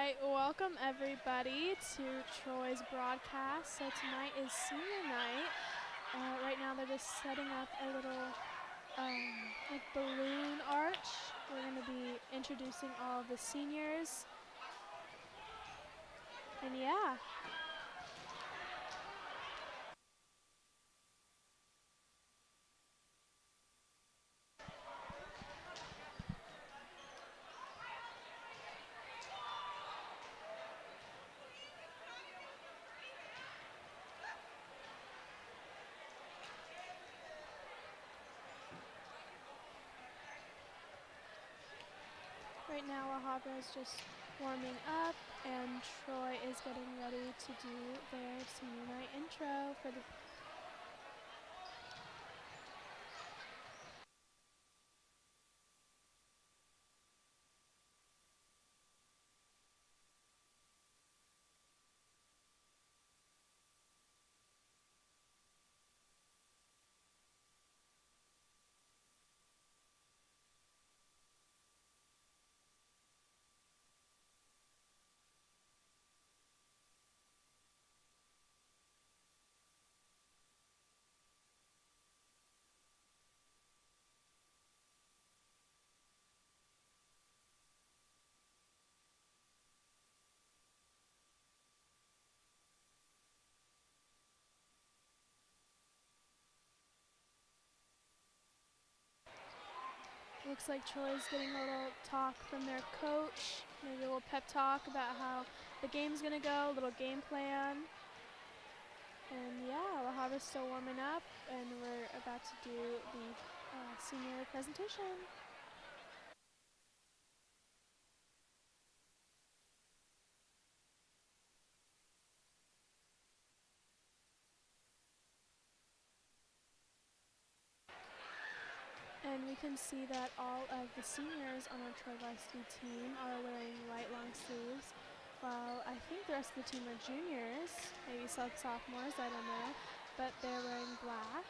right, welcome everybody to Troy's broadcast. So tonight is senior night. Right now they're just setting up a little like balloon arch. We're going to be introducing all of the seniors. And yeah. Right now Habra is just warming up and Troy is getting ready to do their senior night intro for the Looks like Troy's getting a little talk from their coach, maybe a little pep talk about how the game's gonna go, a little game plan. And yeah, La Habra's still warming up and we're about to do the senior presentation. And we can see that all of the seniors on our Troy varsity team are wearing white long sleeves, while I think the rest of the team are juniors, maybe some sophomores, I don't know, but they're wearing black.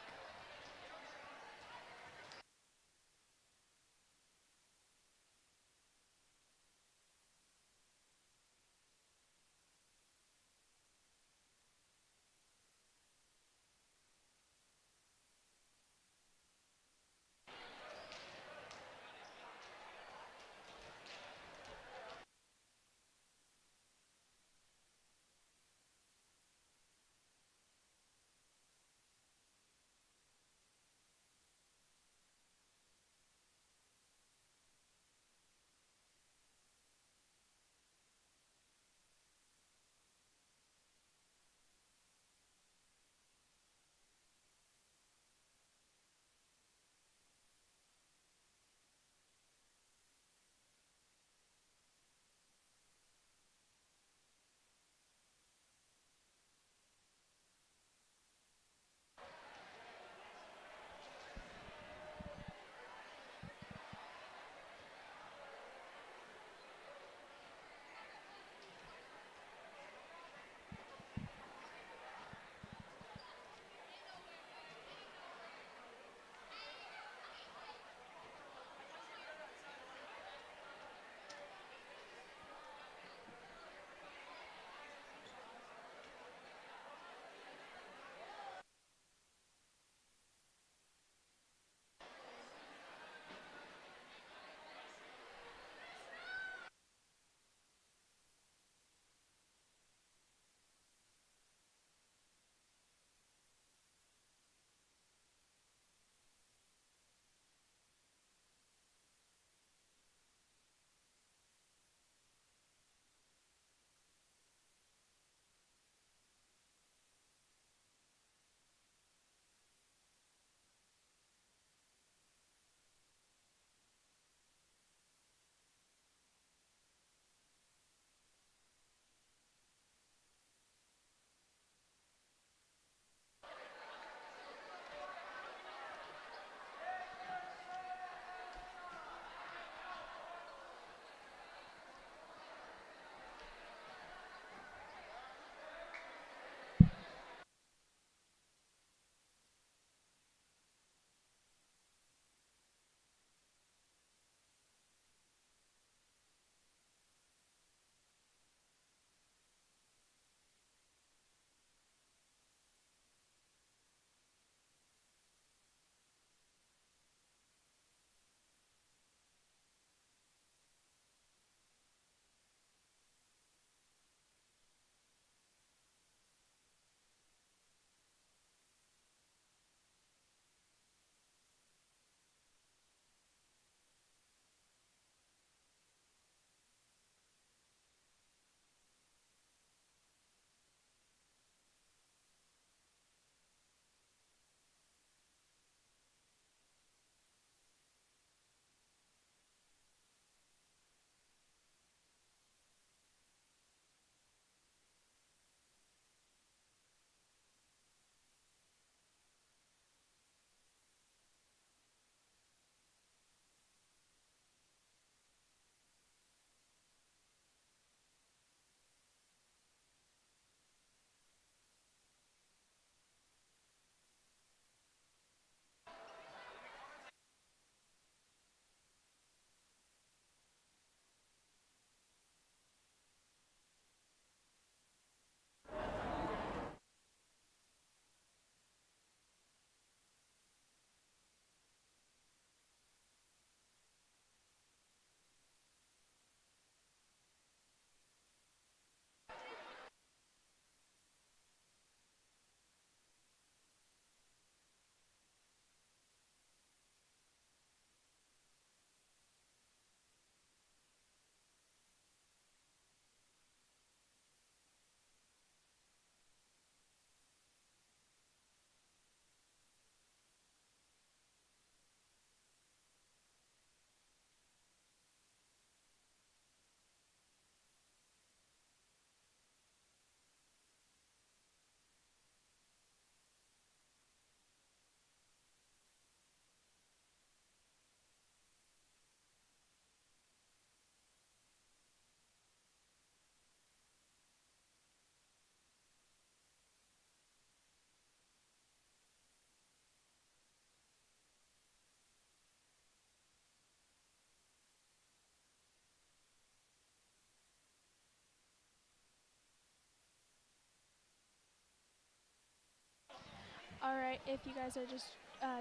All right, if you guys are just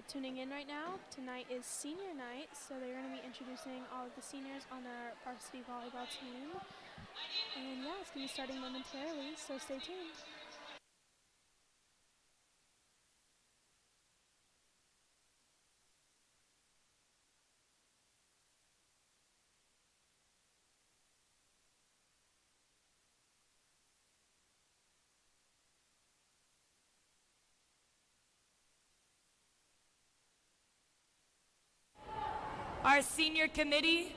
tuning in right now, tonight is senior night, so they're going to be introducing all of the seniors on our varsity volleyball team. And yeah, it's going to be starting momentarily, so stay tuned. Our senior committee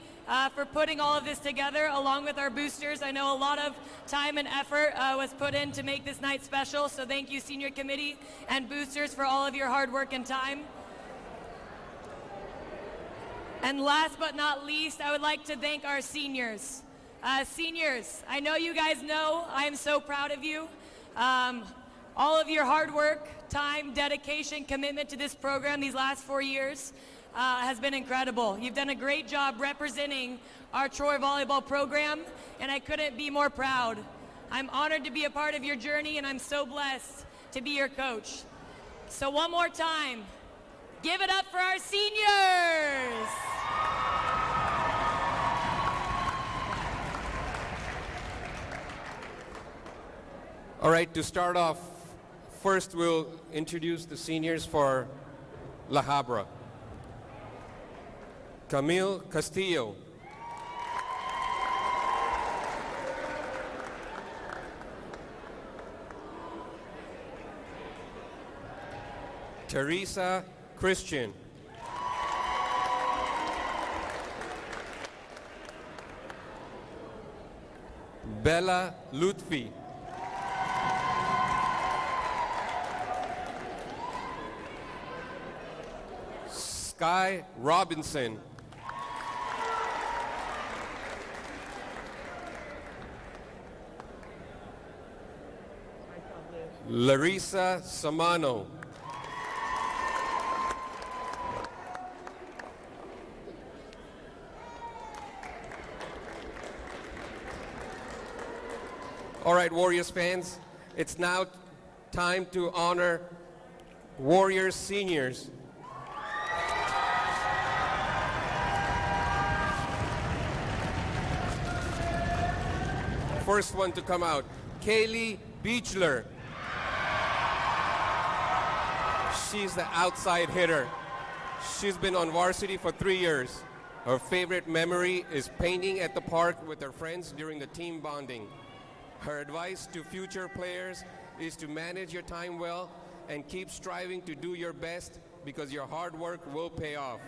for putting all of this together, along with our boosters. I know a lot of time and effort was put in to make this night special, so thank you, senior committee and boosters, for all of your hard work and time. And last but not least, I would like to thank our seniors. Seniors, I know you guys know I am so proud of you. All of your hard work, time, dedication, commitment to this program these last 4 years has been incredible. You've done a great job representing our Troy volleyball program, and I couldn't be more proud. I'm honored to be a part of your journey, and I'm so blessed to be your coach. So one more time, give it up for our seniors! All right, to start off, first we'll introduce the seniors for La Habra. Camille Castillo. Teresa Christian. Bella Lutfi. Sky Robinson. Larissa Samano. All right, Warriors fans, it's now time to honor Warriors seniors. First one to come out, Kaylee Beechler. She's the outside hitter. She's been on varsity for 3 years. Her favorite memory is painting at the park with her friends during the team bonding. Her advice to future players is to manage your time well and keep striving to do your best because your hard work will pay off.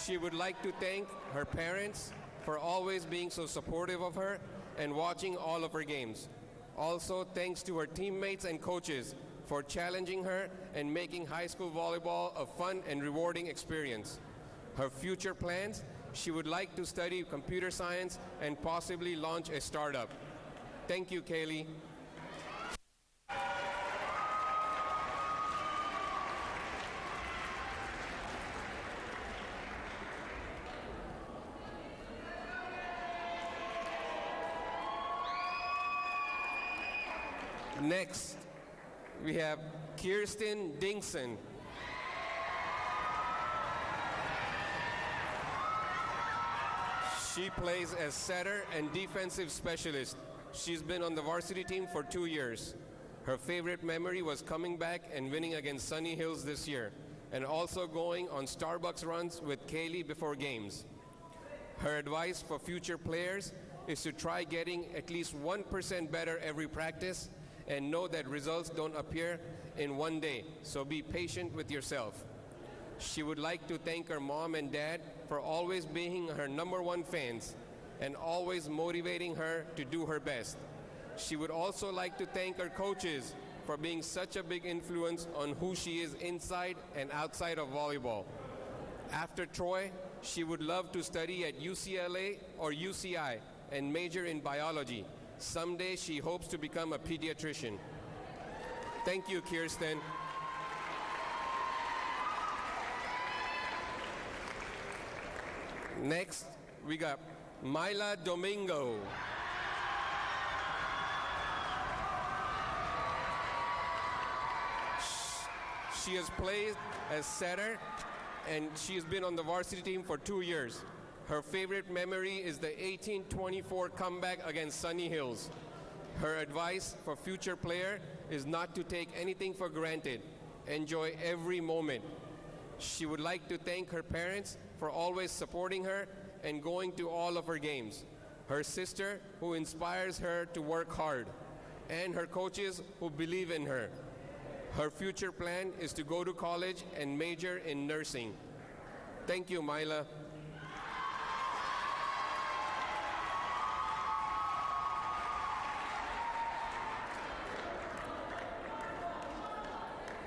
She would like to thank her parents for always being so supportive of her and watching all of her games. Also, thanks to her teammates and coaches for challenging her and making high school volleyball a fun and rewarding experience. Her future plans, she would like to study computer science and possibly launch a startup. Thank you, Kaylee. Next, we have Kirsten Dingson. She plays as setter and defensive specialist. She's been on the varsity team for 2 years. Her favorite memory was coming back and winning against Sunny Hills this year, and also going on Starbucks runs with Kaylee before games. Her advice for future players is to try getting at least 1% better every practice and know that results don't appear in one day, so be patient with yourself. She would like to thank her mom and dad for always being her #1 fans and always motivating her to do her best. She would also like to thank her coaches for being such a big influence on who she is inside and outside of volleyball. After Troy, she would love to study at UCLA or UCI and major in biology. Someday she hopes to become a pediatrician. Thank you, Kirsten. Next, we got Myla Domingo. She has played as setter and she has been on the varsity team for 2 years. Her favorite memory is the 1824 comeback against Sunny Hills. Her advice for future player is not to take anything for granted. Enjoy every moment. She would like to thank her parents for always supporting her and going to all of her games. Her sister, who inspires her to work hard, and her coaches who believe in her. Her future plan is to go to college and major in nursing. Thank you, Myla.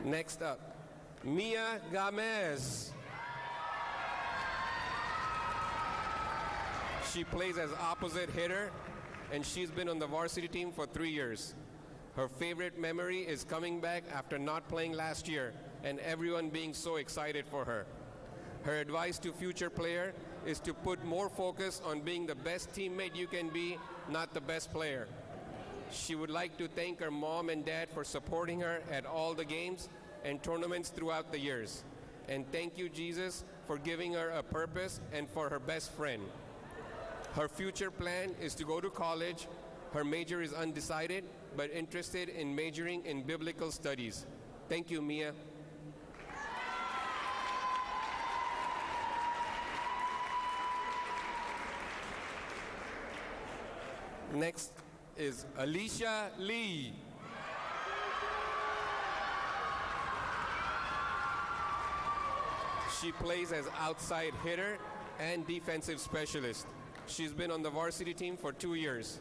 Next up, Mia Gamez. She plays as opposite hitter, and she's been on the varsity team for 3 years. Her favorite memory is coming back after not playing last year, and everyone being so excited for her. Her advice to future player is to put more focus on being the best teammate you can be, not the best player. She would like to thank her mom and dad for supporting her at all the games and tournaments throughout the years. And thank you, Jesus, for giving her a purpose and for her best friend. Her future plan is to go to college. Her major is undecided, but interested in majoring in biblical studies. Thank you, Mia. Next is Alicia Lee. She plays as outside hitter and defensive specialist. She's been on the varsity team for 2 years.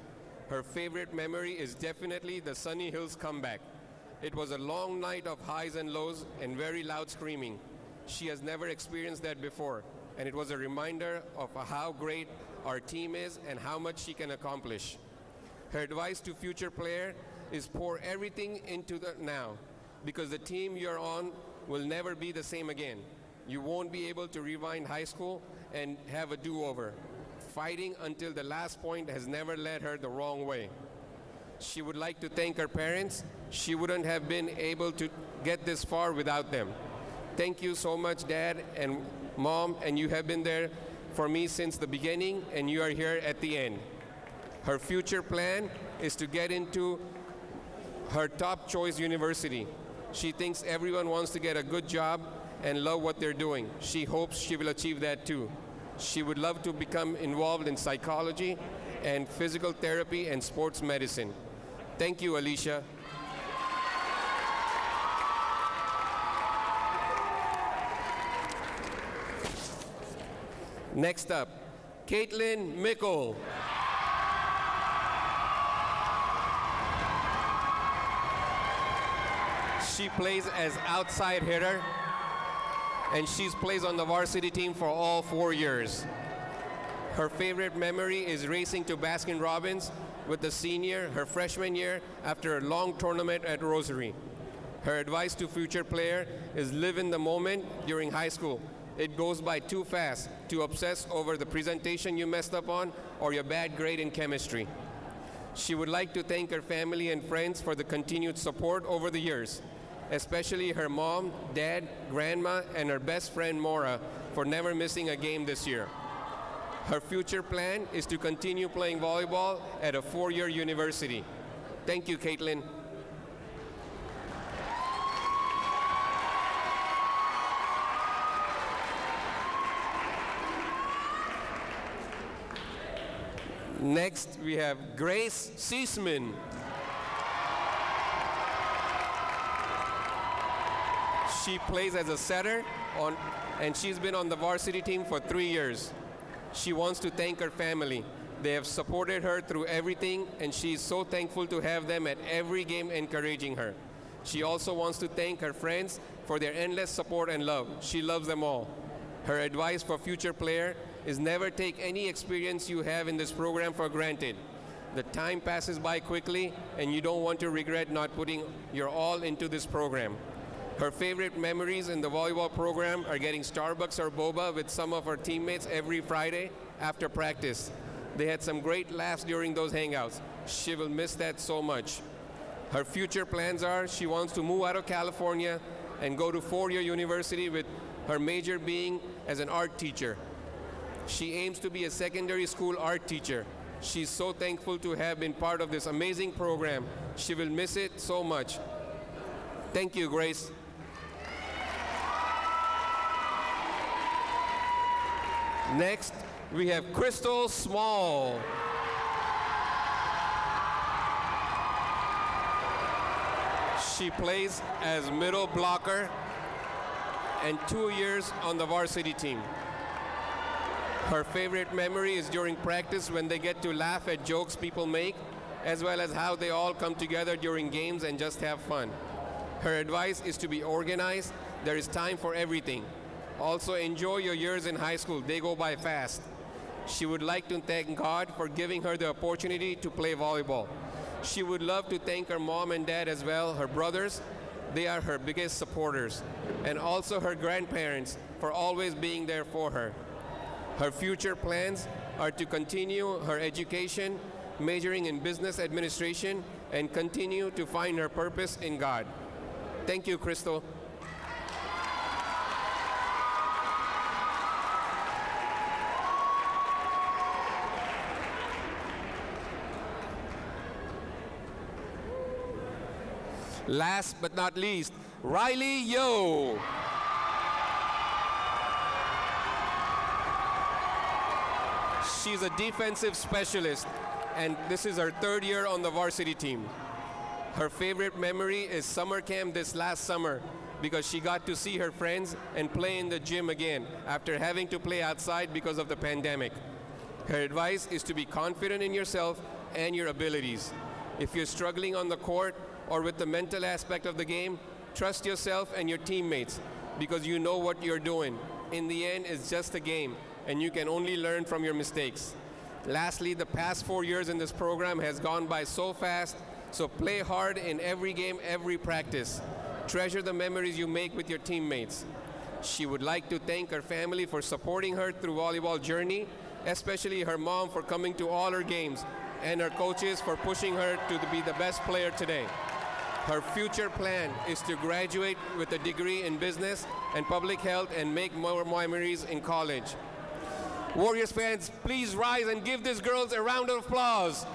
Her favorite memory is definitely the Sunny Hills comeback. It was a long night of highs and lows and very loud screaming. She has never experienced that before, and it was a reminder of how great our team is and how much she can accomplish. Her advice to future player is pour everything into the now, because the team you're on will never be the same again. You won't be able to rewind high school and have a do-over. Fighting until the last point has never led her the wrong way. She would like to thank her parents. She wouldn't have been able to get this far without them. Thank you so much, Dad and Mom, and you have been there for me since the beginning, and you are here at the end. Her future plan is to get into her top choice university. She thinks everyone wants to get a good job and love what they're doing. She hopes she will achieve that too. She would love to become involved in psychology and physical therapy and sports medicine. Thank you, Alicia. Next up, Caitlin Mickle. She plays as outside hitter, and she plays on the varsity team for all 4 years. Her favorite memory is racing to Baskin-Robbins with the senior her freshman year after a long tournament at Rosary. Her advice to future player is live in the moment during high school. It goes by too fast to obsess over the presentation you messed up on or your bad grade in chemistry. She would like to thank her family and friends for the continued support over the years, especially her mom, dad, grandma, and her best friend Maura for never missing a game this year. Her future plan is to continue playing volleyball at a 4-year university. Thank you, Caitlin. Next, we have Grace Seisman. She plays as a setter and she's been on the varsity team for 3 years. She wants to thank her family. They have supported her through everything, and she's so thankful to have them at every game encouraging her. She also wants to thank her friends for their endless support and love. She loves them all. Her advice for future player is never take any experience you have in this program for granted. The time passes by quickly, and you don't want to regret not putting your all into this program. Her favorite memories in the volleyball program are getting Starbucks or boba with some of her teammates every Friday after practice. They had some great laughs during those hangouts. She will miss that so much. Her future plans are she wants to move out of California and go to four-year university with her major being as an art teacher. She aims to be a secondary school art teacher. She's so thankful to have been part of this amazing program. She will miss it so much. Thank you, Grace. Next, we have Crystal Small. She plays as middle blocker and 2 years on the varsity team. Her favorite memory is during practice when they get to laugh at jokes people make, as well as how they all come together during games and just have fun. Her advice is to be organized. There is time for everything. Also, enjoy your years in high school. They go by fast. She would like to thank God for giving her the opportunity to play volleyball. She would love to thank her mom and dad as well, her brothers. They are her biggest supporters. And also her grandparents for always being there for her. Her future plans are to continue her education, majoring in business administration, and continue to find her purpose in God. Thank you, Crystal. Last but not least, Riley Yo. She's a defensive specialist, and this is her third year on the varsity team. Her favorite memory is summer camp this last summer because she got to see her friends and play in the gym again after having to play outside because of the pandemic. Her advice is to be confident in yourself and your abilities. If you're struggling on the court or with the mental aspect of the game, trust yourself and your teammates because you know what you're doing. In the end, it's just a game, and you can only learn from your mistakes. Lastly, the past 4 years in this program has gone by so fast, so play hard in every game, every practice. Treasure the memories you make with your teammates. She would like to thank her family for supporting her through volleyball journey, especially her mom for coming to all her games, and her coaches for pushing her to be the best player today. Her future plan is to graduate with a degree in business and public health and make more memories in college. Warriors fans, please rise and give these girls a round of applause.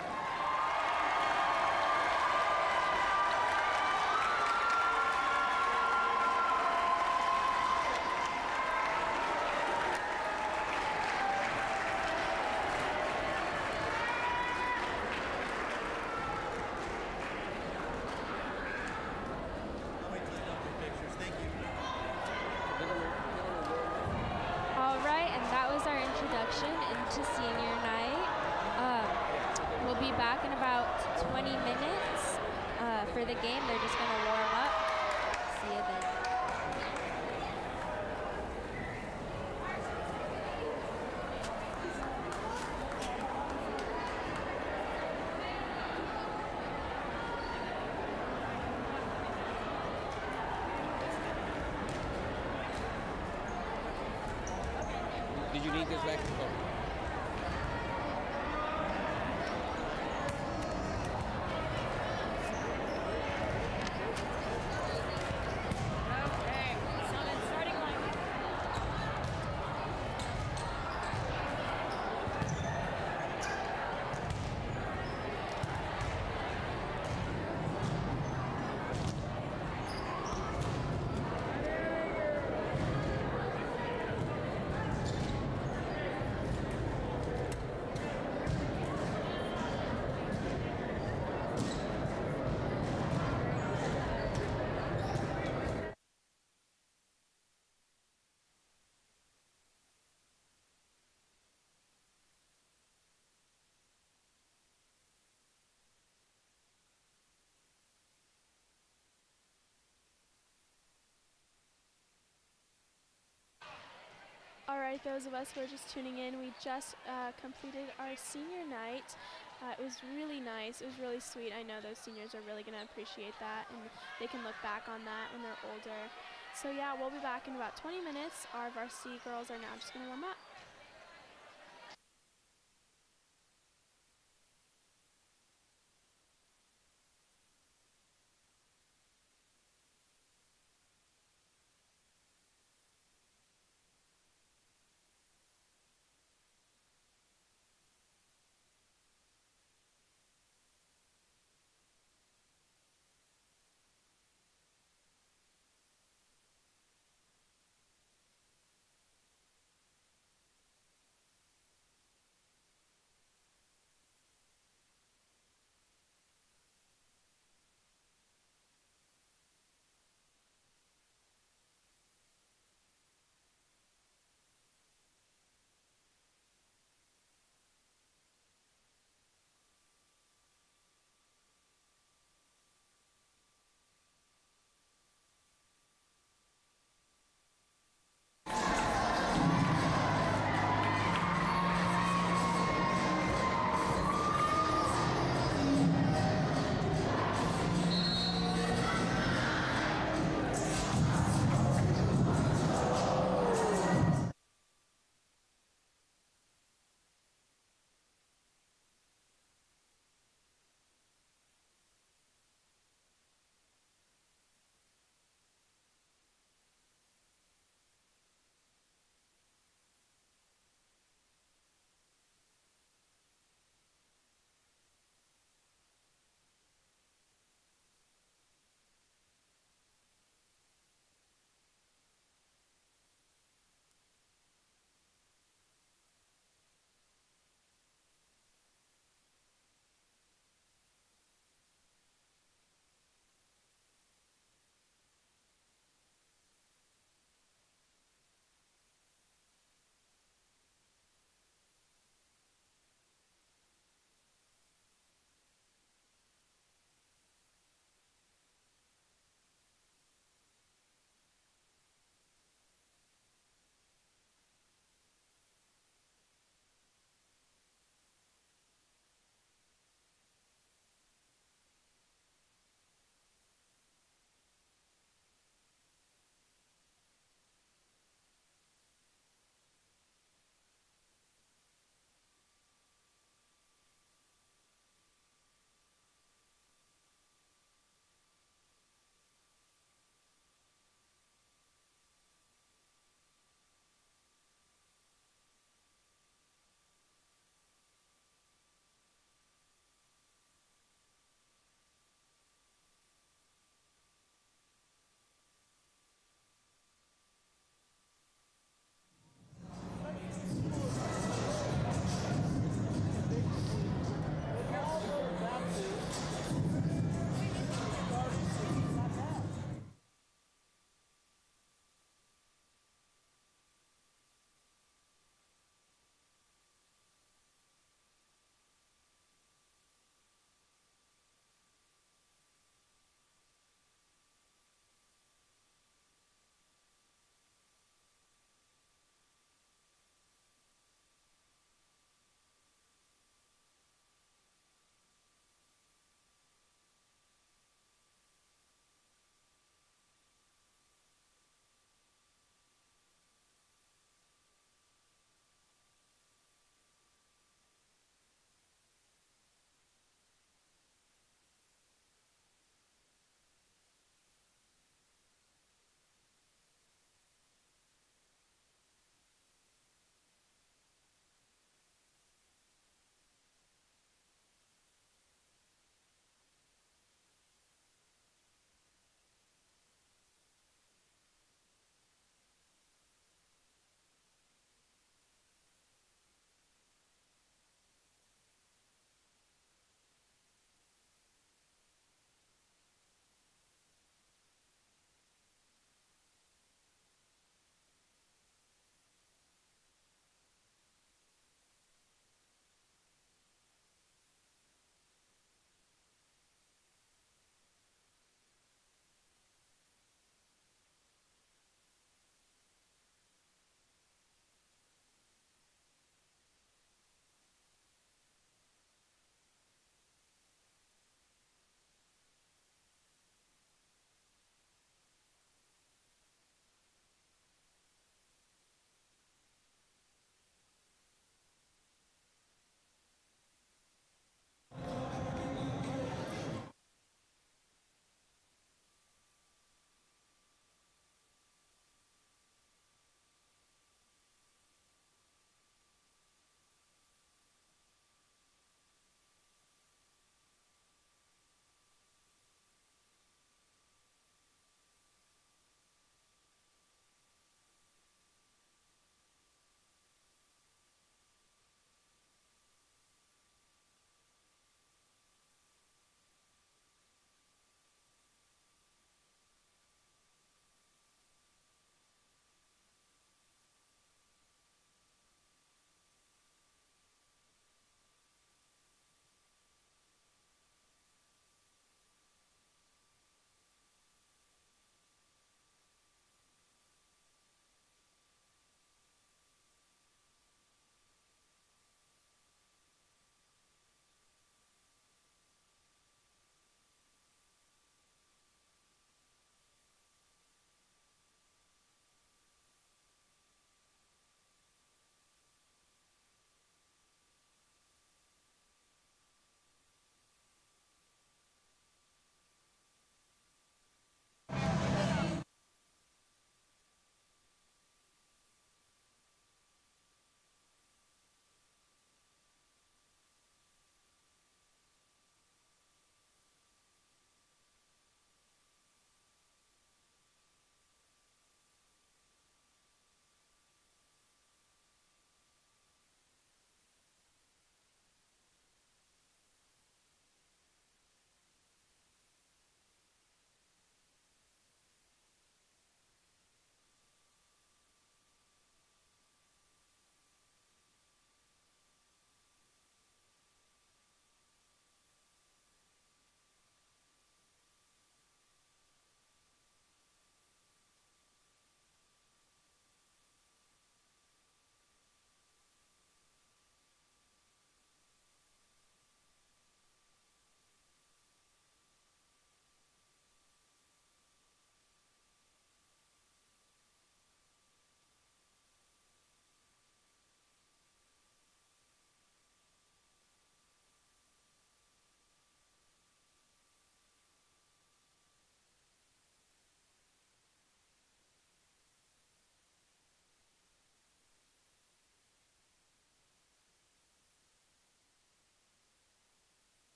All right, and that was our introduction into senior night. We'll be back in about 20 minutes for the game. They're just going to warm up. See you then. Did you need this back? Oh. All right, those of us who are just tuning in, we just completed our senior night. It was really nice. It was really sweet. I know those seniors are really going to appreciate that, and they can look back on that when they're older. So yeah, we'll be back in about 20 minutes. Our varsity girls are now just going to warm up.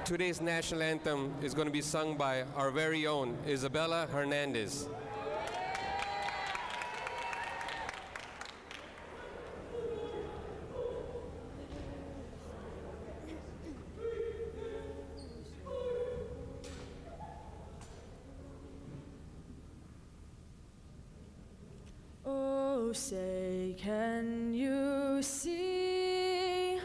Today's national anthem is going to be sung by our very own Isabella Hernandez. Oh, say, can you see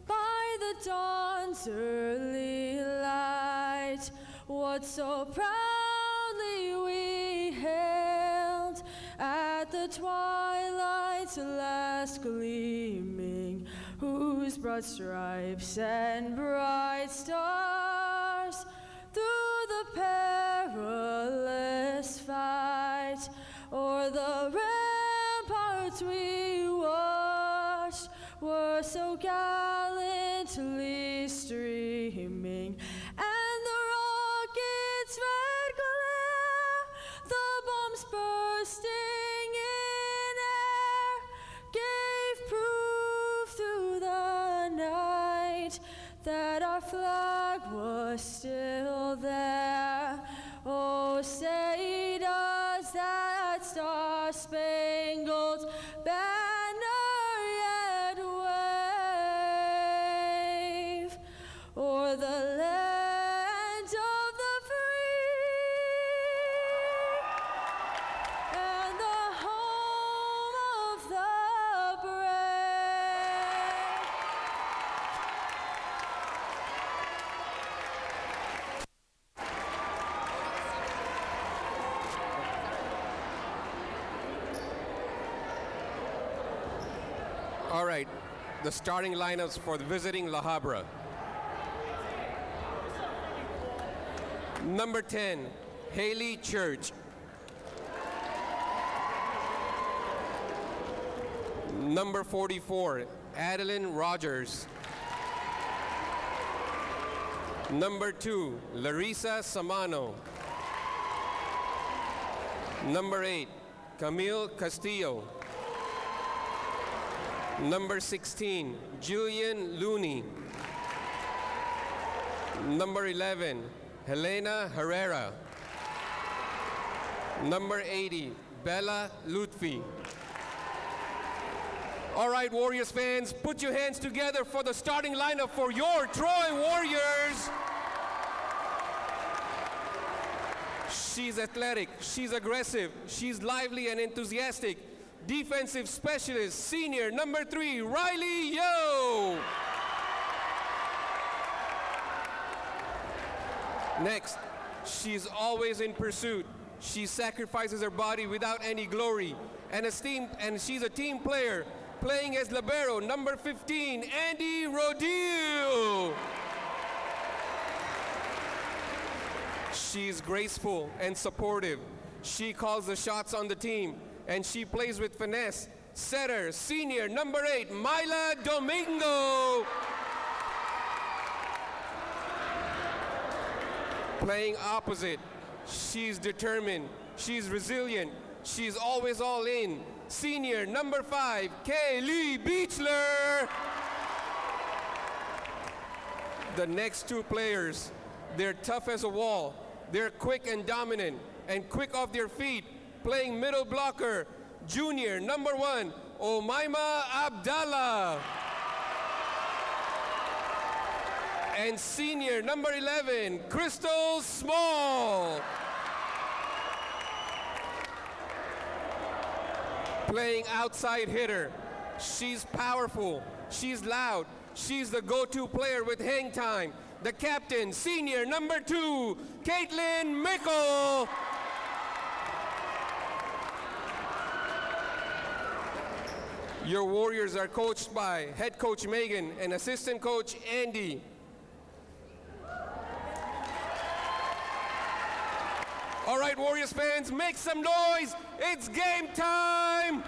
by the dawn's early light what so proudly we hailed at the twilight's last gleaming, whose broad stripes and bright stars through the perilous fight o'er the ramparts we watched were so gallantly streaming, and the rocket's red glare, the bombs bursting in air, gave proof through the night that our flag was still there. Oh, say does that star-spangled banner yet wave o'er the land of the free and the home of the brave? All right, the starting lineups for the visiting La Habra. Number 10, Haley Church. Number 44, Adeline Rogers. Number 2, Larissa Samano. Number 8, Camille Castillo. Number 16, Julian Looney. Number 11, Helena Herrera. Number 80, Bella Lutfi. All right, Warriors fans, put your hands together for the starting lineup for your Troy Warriors. She's athletic, she's aggressive, she's lively and enthusiastic. Defensive specialist, senior, number 3, Riley Yo. Next, she's always in pursuit. She sacrifices her body without any glory. And she's a team player, playing as libero, number 15, Andy Rodil. She's graceful and supportive. She calls the shots on the team, and she plays with finesse. Setter, senior, number 8, Myla Domingo. Playing opposite, she's determined, she's resilient, she's always all in. Senior, number 5, Kaylee Beechler. The next 2 players, they're tough as a wall. They're quick and dominant, and quick off their feet. Playing middle blocker, junior, number 1, Omaima Abdallah. And senior, number 11, Crystal Small. Playing outside hitter. She's powerful, she's loud, she's the go-to player with hang time. The captain, senior, number 2, Caitlin Mickle. Your Warriors are coached by head coach Megan and assistant coach Andy. All right, Warriors fans, make some noise. It's game time.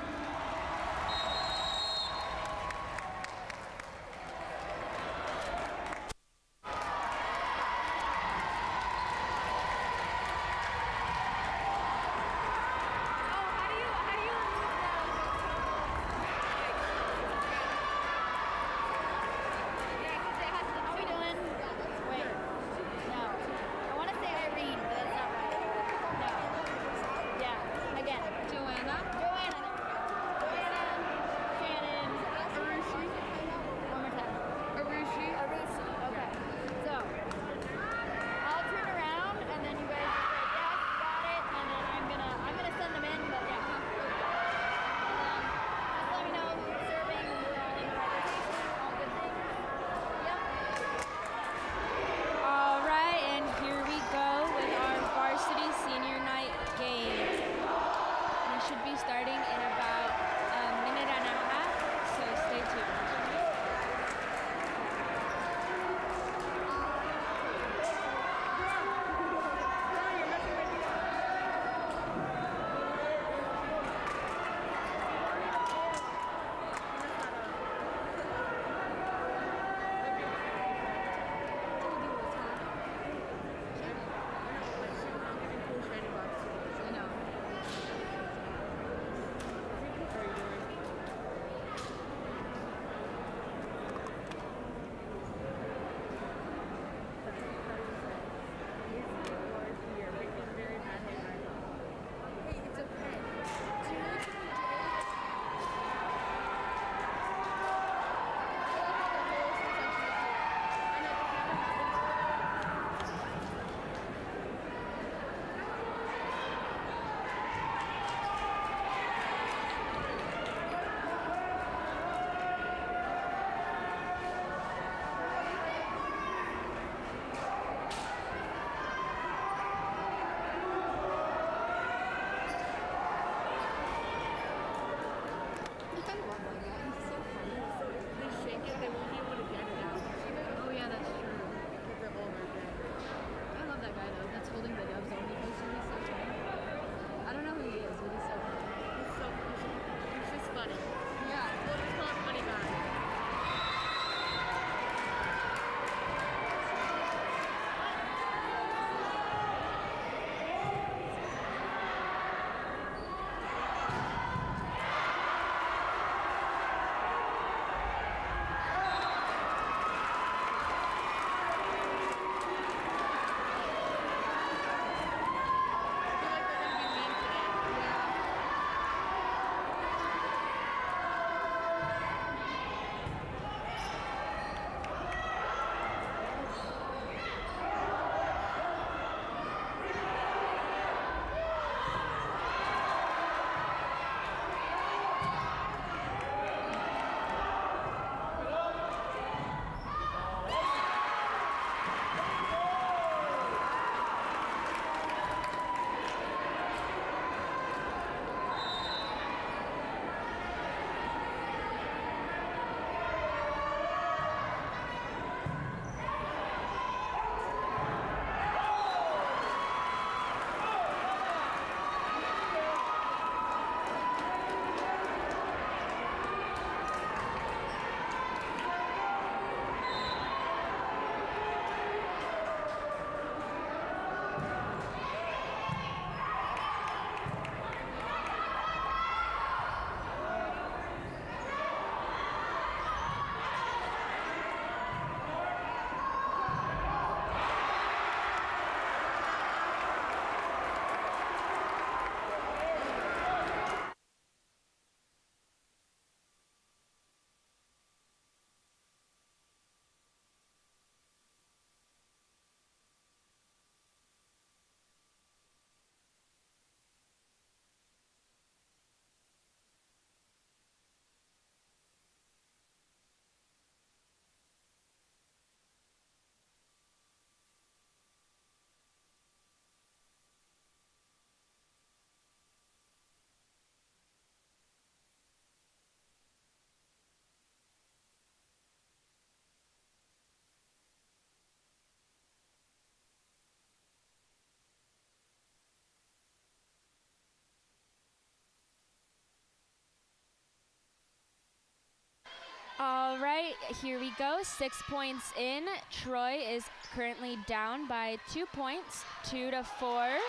here we go. 6 points in. Troy is currently down by 2 points, 2-4.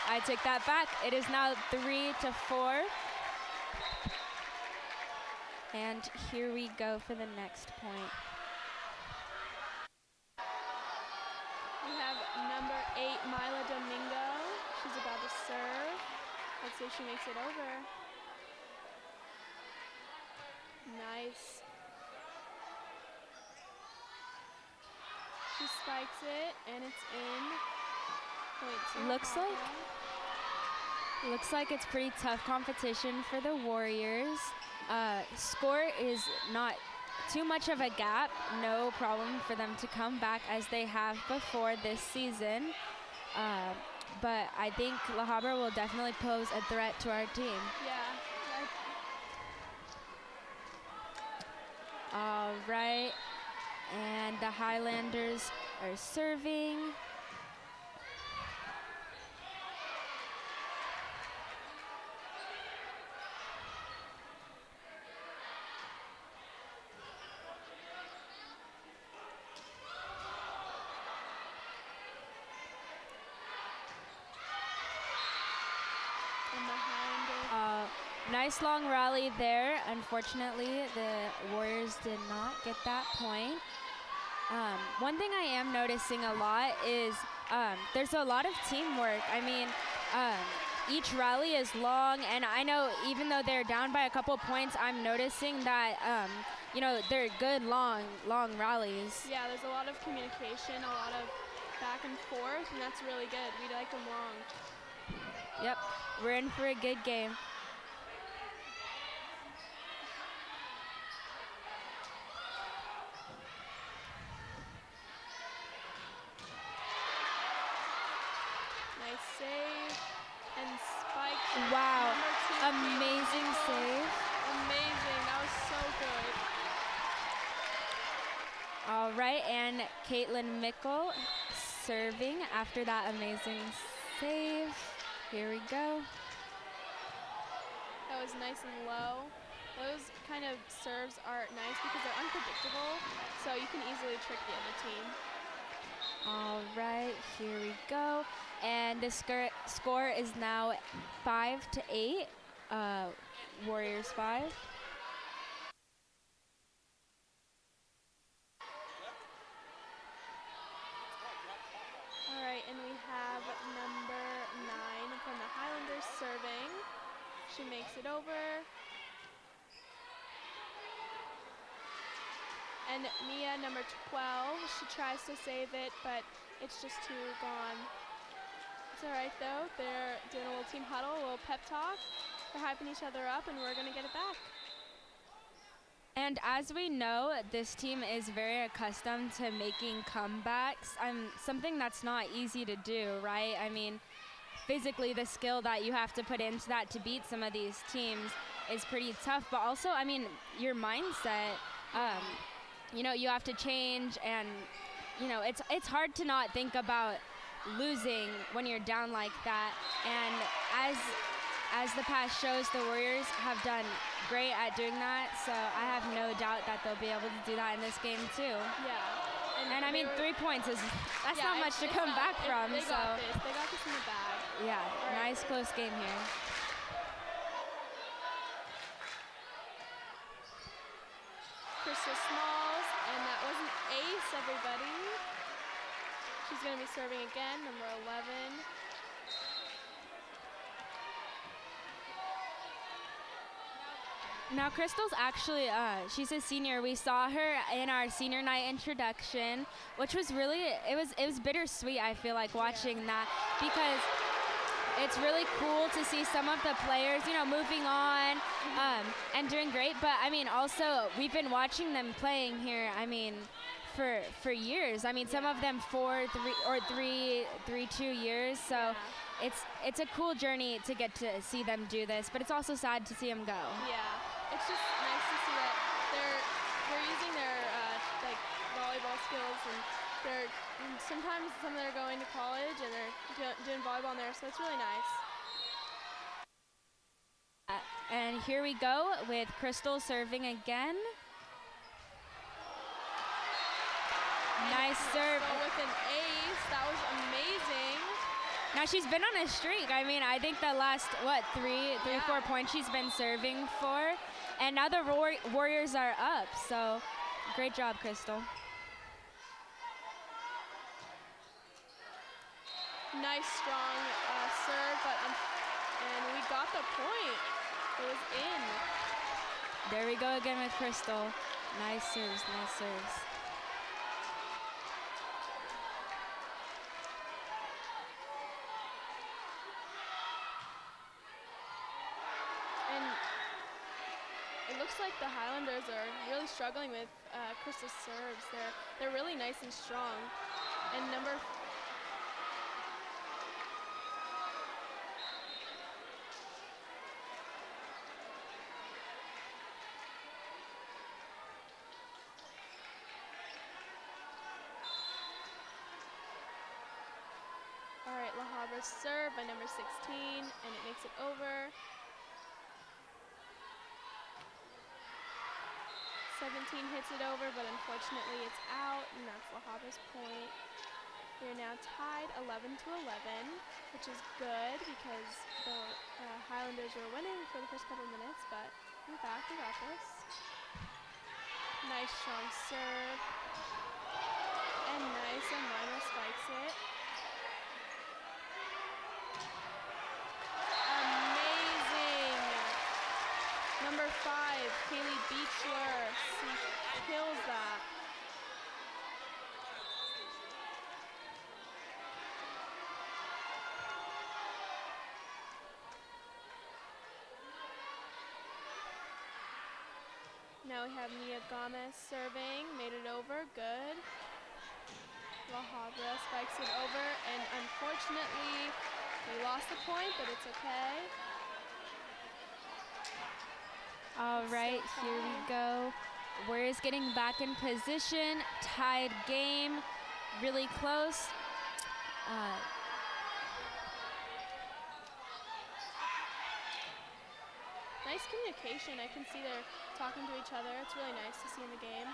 I take that back. It is now 3-4. And here we go for the next point. We have number 8, Mila Domingo. She's about to serve. Let's see if she makes it over. Nice. She spikes it, and it's in. Point to Looks like it's pretty tough competition for the Warriors. Score is not too much of a gap. No problem for them to come back as they have before this season. But I think La Habra will definitely pose a threat to our team. Yeah. All right, and the Highlanders are serving. Nice long rally there. Unfortunately, the Warriors did not get that point. One thing I am noticing a lot is there's a lot of teamwork. I mean, each rally is long, and I know even though they're down by a couple points, I'm noticing that, you know, they're good long rallies. Yeah, there's a lot of communication, a lot of back and forth, and that's really good. We like them long. Yep, we're in for a good game. Save and spike. Wow, amazing save. Amazing, that was so good. All right, and Caitlin Mickle serving after that amazing save. Here we go. That was nice and low. Those kind of serves are nice because they're unpredictable, so you can easily trick the other team. All right, here we go. And the score is now 5-8, Warriors 5. All right, and we have number 9 from the Highlanders serving. She makes it over. And Mia, number 12, she tries to save it, but it's just too gone. It's all right, though. They're doing a little team huddle, a little pep talk. They're hyping each other up, and we're going to get it back. And as we know, this team is very accustomed to making comebacks. Something that's not easy to do, right? I mean, physically, the skill that you have to put into that to beat some of these teams is pretty tough. But also, I mean, your mindset, you know, you have to change, and, you know, it's hard to not think about losing when you're down like that. And as the past shows, the Warriors have done great at doing that, so I have no doubt that they'll be able to do that in this game too. Yeah. And I mean, 3 points that's not much to come back from. They got this. They got this in the bag. Yeah, nice close game here. Crystal Smalls, and that was an ace, everybody. She's going to be serving again, number 11. Now, Crystal's actually, she's a senior. We saw her in our senior night introduction, which was really, it was bittersweet, I feel like, watching that, because it's really cool to see some of the players, you know, moving on and doing great. But, I mean, also, we've been watching them playing here, I mean, for years. I mean, some of them 4, 2 years. So it's a cool journey to get to see them do this, but it's also sad to see them go. Yeah, it's just nice to see that they're using their like volleyball skills, and sometimes some of them are going to college and they're doing volleyball in there, so it's really nice. And here we go with Crystal serving again. Nice serve. So with an ace, that was amazing. Now she's been on a streak. I mean, I think the last, three, Yeah. 4 points she's been serving for. And now the Warriors are up. So great job, Crystal. Nice, strong serve, and we got the point. It was in. There we go again with Crystal. Nice serves, nice serves. And it looks like the Highlanders are really struggling with Crystal's serves. They're really nice and strong. And all right, La Habra's serve by number 16, and it makes it over. 17 hits it over, but unfortunately it's out, and that's La Habra's point. We are now tied 11 to 11, which is good because the Highlanders were winning for the first couple of minutes, but we're back, we got this. Nice strong serve, and nice, and Lionel spikes it. Amazing! Number 5, Kaylee Beechler, she kills that. Now we have Nia Gomez serving, made it over, good. La Habra spikes it over, and unfortunately, we lost the point, but it's okay. All right, here we go. Warriors getting back in position, tied game, really close. Nice communication. I can see they're talking to each other. It's really nice to see in the game.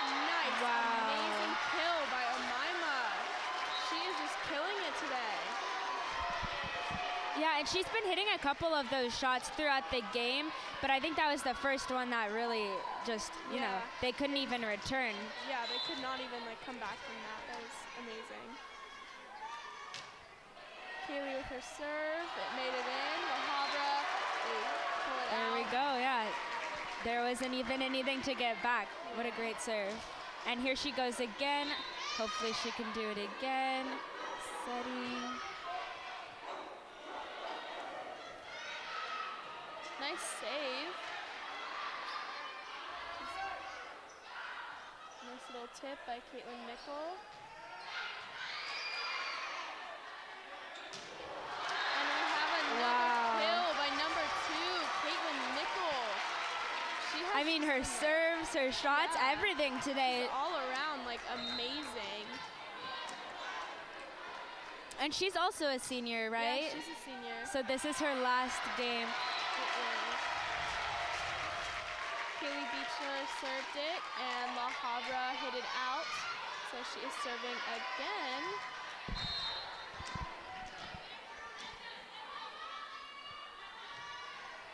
Nice, amazing kill by Omaima. She is just killing it today. Yeah, and she's been hitting a couple of those shots throughout the game, but I think that was the first one that really just, you know, Yeah. they couldn't even return. Yeah, they could not even come back from that. That was amazing. Kaylee with her serve, it made it in. La Habra, they pull it There out. we go, yeah. There wasn't even anything to get back. What a great serve. And here she goes again. Hopefully she can do it again. Setting. Nice save. Nice little tip by Caitlin Mickle. And we have another kill by number 2, Caitlin Mickle. She has I mean, her serves, her shots, Yeah. everything today. all around amazing. And she's also a senior, right? Yeah, she's a senior. So this is her last game. Kaylee Beechler served it, and La Habra hit it out. So she is serving again.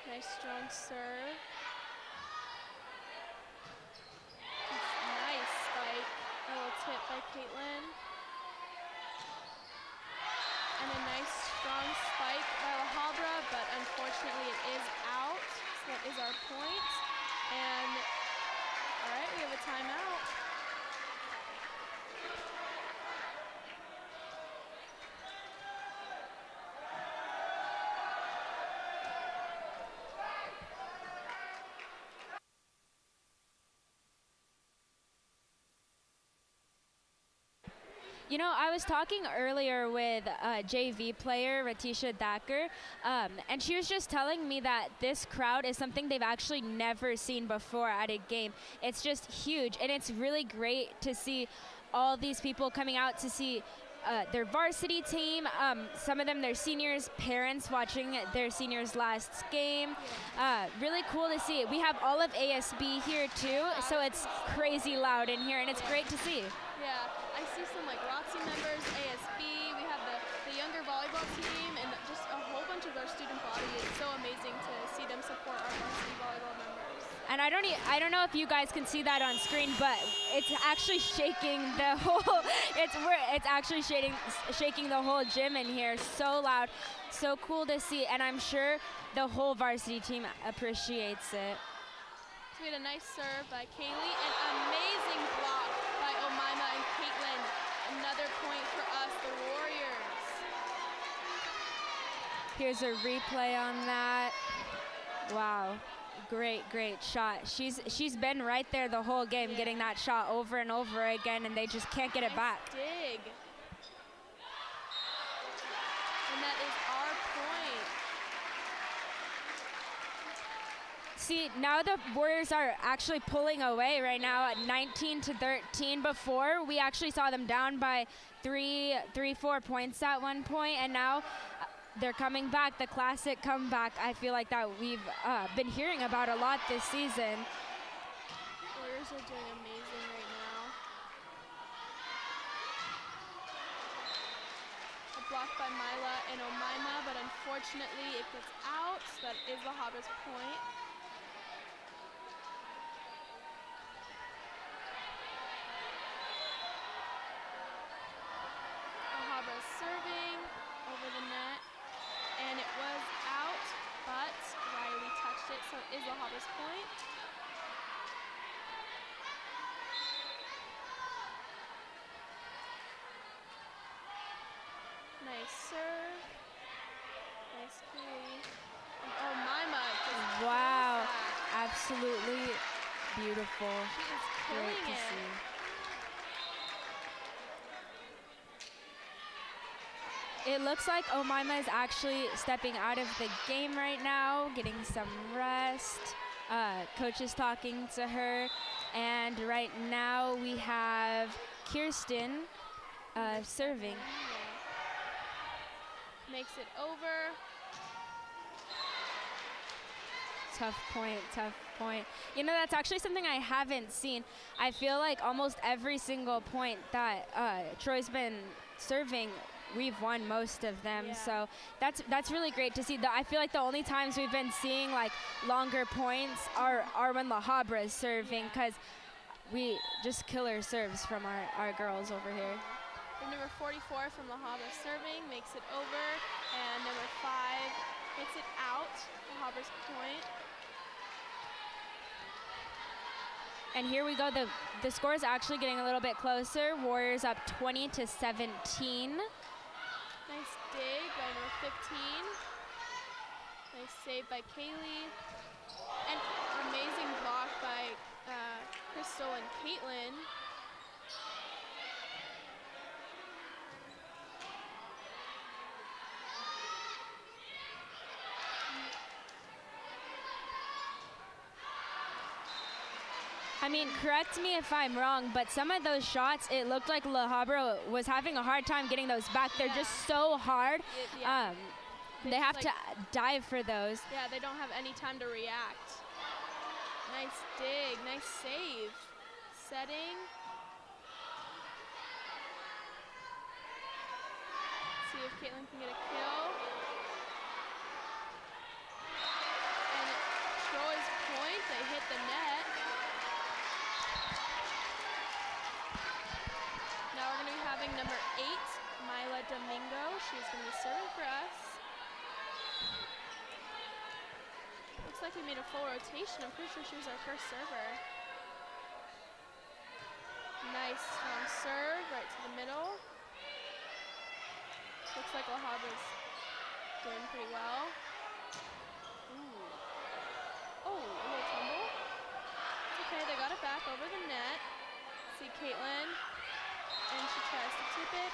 Nice strong serve. Nice spike. A little tip by Caitlin. And a nice strong spike by La Habra, but unfortunately it is out. So that is our point. And all right, we have a timeout. You know, I was talking earlier with a JV player, Ratisha Thacker, and she was just telling me that this crowd is something they've actually never seen before at a game. It's just huge, and it's really great to see all these people coming out to see their varsity team, some of them their seniors, parents watching their seniors' last game. Really cool to see. We have all of ASB here too, so it's crazy loud in here, and it's great to see. Yeah, I see some like ROTC members, ASB, we have the younger volleyball team, and just a whole bunch of our student body. It's so amazing to see them support our varsity volleyball members. And I don't know if you guys can see that on screen, but it's actually shaking the whole, it's actually shaking the whole gym in here. So loud, so cool to see, and I'm sure the whole varsity team appreciates it. So we had a nice serve by Kaylee, an amazing block by Omaima and Caitlin. Another point for us, the Warriors. Here's a replay on that. Wow, great shot. She's been right there the whole game, getting that shot over and over again, and they just can't get it back. Dig. And that is our point. See, now the Warriors are actually pulling away right now at 19-13. Before, we actually saw them down by 4 points at one point, and now they're coming back. The classic comeback, I feel like that we've been hearing about a lot this season. Warriors are doing amazing right now. A block by Mila and Omaima, but unfortunately it gets out. That is the Habra's point. Habra serving over the net, and it was out, but Riley touched it, so it is the Habra's point. Nice serve. Nice Kaylee. And Omaima just Wow, kills that. absolutely beautiful. She is Great killing to it. see. It looks like Omaima is actually stepping out of the game right now, getting some rest. Coach is talking to her, and right now we have Kirsten serving. Makes it over. Tough point. You know, that's actually something I haven't seen. I feel like almost every single point that Troy's been serving, we've won most of them. Yeah. So that's really great to see. I feel like the only times we've been seeing like longer points are when La Habra is serving, because we just killer serves from our girls over here. And number 44 from La Habra serving, makes it over, and number 5 hits it out. La Habra's point. And here we go. The score is actually getting a little bit closer. Warriors up 20-17. Nice dig by number 15. Nice save by Kaylee. And amazing block by Crystal and Caitlin. I mean, correct me if I'm wrong, but some of those shots, it looked like La Habra was having a hard time getting those back. They're just so hard. They have to dive for those. Yeah, they don't have any time to react. Nice dig, nice save. Setting. See if Caitlin can get a kill. And Troy's point, they hit the net. Now we're going to be having number 8, Mila Domingo. She's going to be serving for us. Looks like we made a full rotation. I'm pretty sure she was our first server. Nice strong serve right to the middle. Looks like La Habra's doing pretty well. Ooh. Oh, a little tumble. It's okay, they got it back over the net. See Caitlin. And she tries to tip it.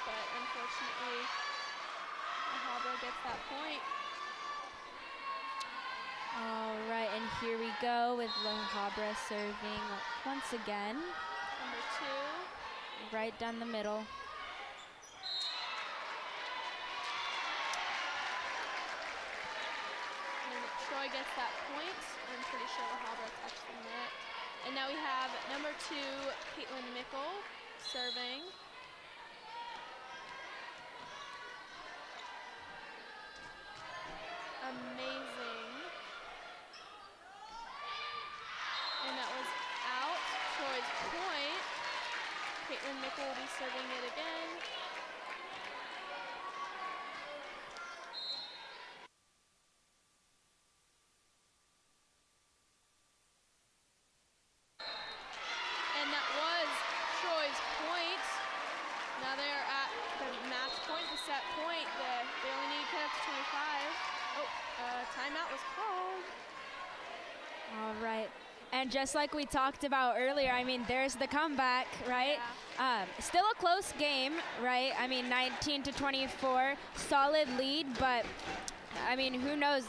that point. All right, and here we go with La Habra serving once again, Number 2. right down the middle. And Troy gets that point. I'm pretty sure La Habra touched the net. And now we have number 2, Caitlin Mickle, serving. Amazing. And that was out. Troy's point. Caitlin Mickle will be serving it again. And that was Troy's point. Now they are at the match point, the set point. They only need to get up to 25. Oh, timeout was called. All right. And just like we talked about earlier, I mean, there's the comeback, right? Still a close game, right? I mean, 19-24, solid lead, but I mean, who knows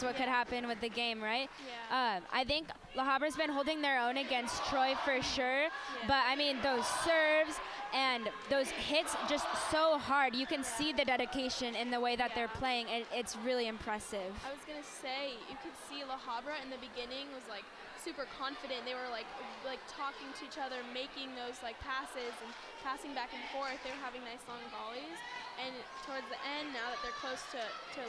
what could happen with the game, right? Yeah. I think La Habra's been holding their own against Troy for sure, but I mean, those serves and those hits just so hard. You can see the dedication in the way that they're playing. It's really impressive. I was gonna say, you could see La Habra in the beginning was like super confident. They were like talking to each other, making those like passes and passing back and forth. They were having nice long volleys. And towards the end, now that they're close to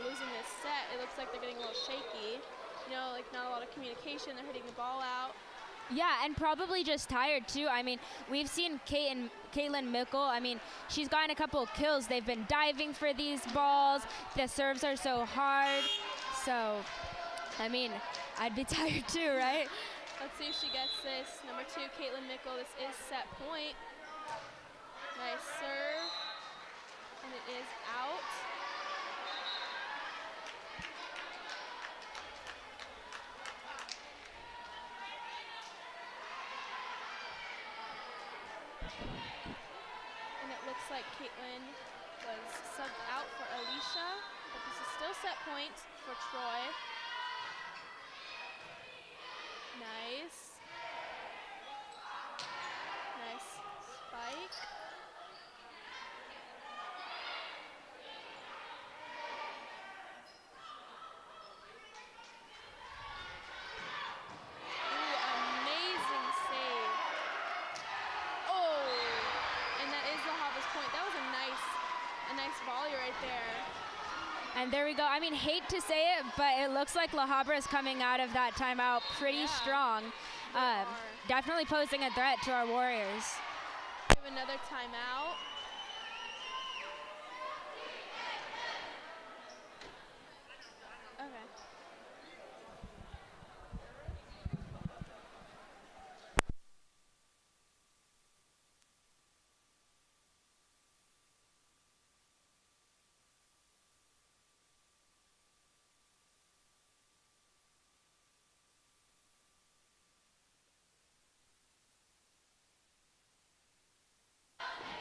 losing this set, it looks like they're getting a little shaky. You know, like not a lot of communication. They're hitting the ball out. Yeah, and probably just tired too. I mean, we've seen Caitlin Mickle. I mean, she's gotten a couple of kills. They've been diving for these balls. The serves are so hard. So, I mean, I'd be tired too, right? Let's see if she gets this. Number 2, Caitlin Mickle. This is set point. Nice serve. And it is out. And it looks like Caitlin was subbed out for Alicia, but this is still set point for Troy. Nice. Nice spike. Volley right there. And there we go. I mean, hate to say it, but it looks like La Habra is coming out of that timeout pretty strong. Definitely posing a threat to our Warriors. We have another timeout. Okay.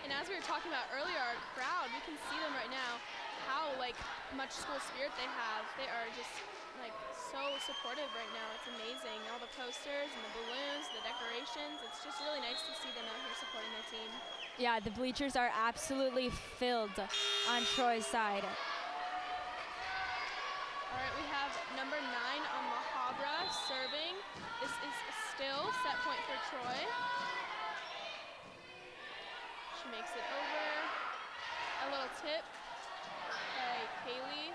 And as we were talking about earlier, our crowd, we can see them right now, how much school spirit they have. They are just so supportive right now. It's amazing. All the posters and the balloons, the decorations. It's just really nice to see them out here supporting their team. Yeah, the bleachers are absolutely filled on Troy's side. All right, we have number 9 on La Habra serving. This is still set point for Troy. She makes it over. A little tip by Kaylee.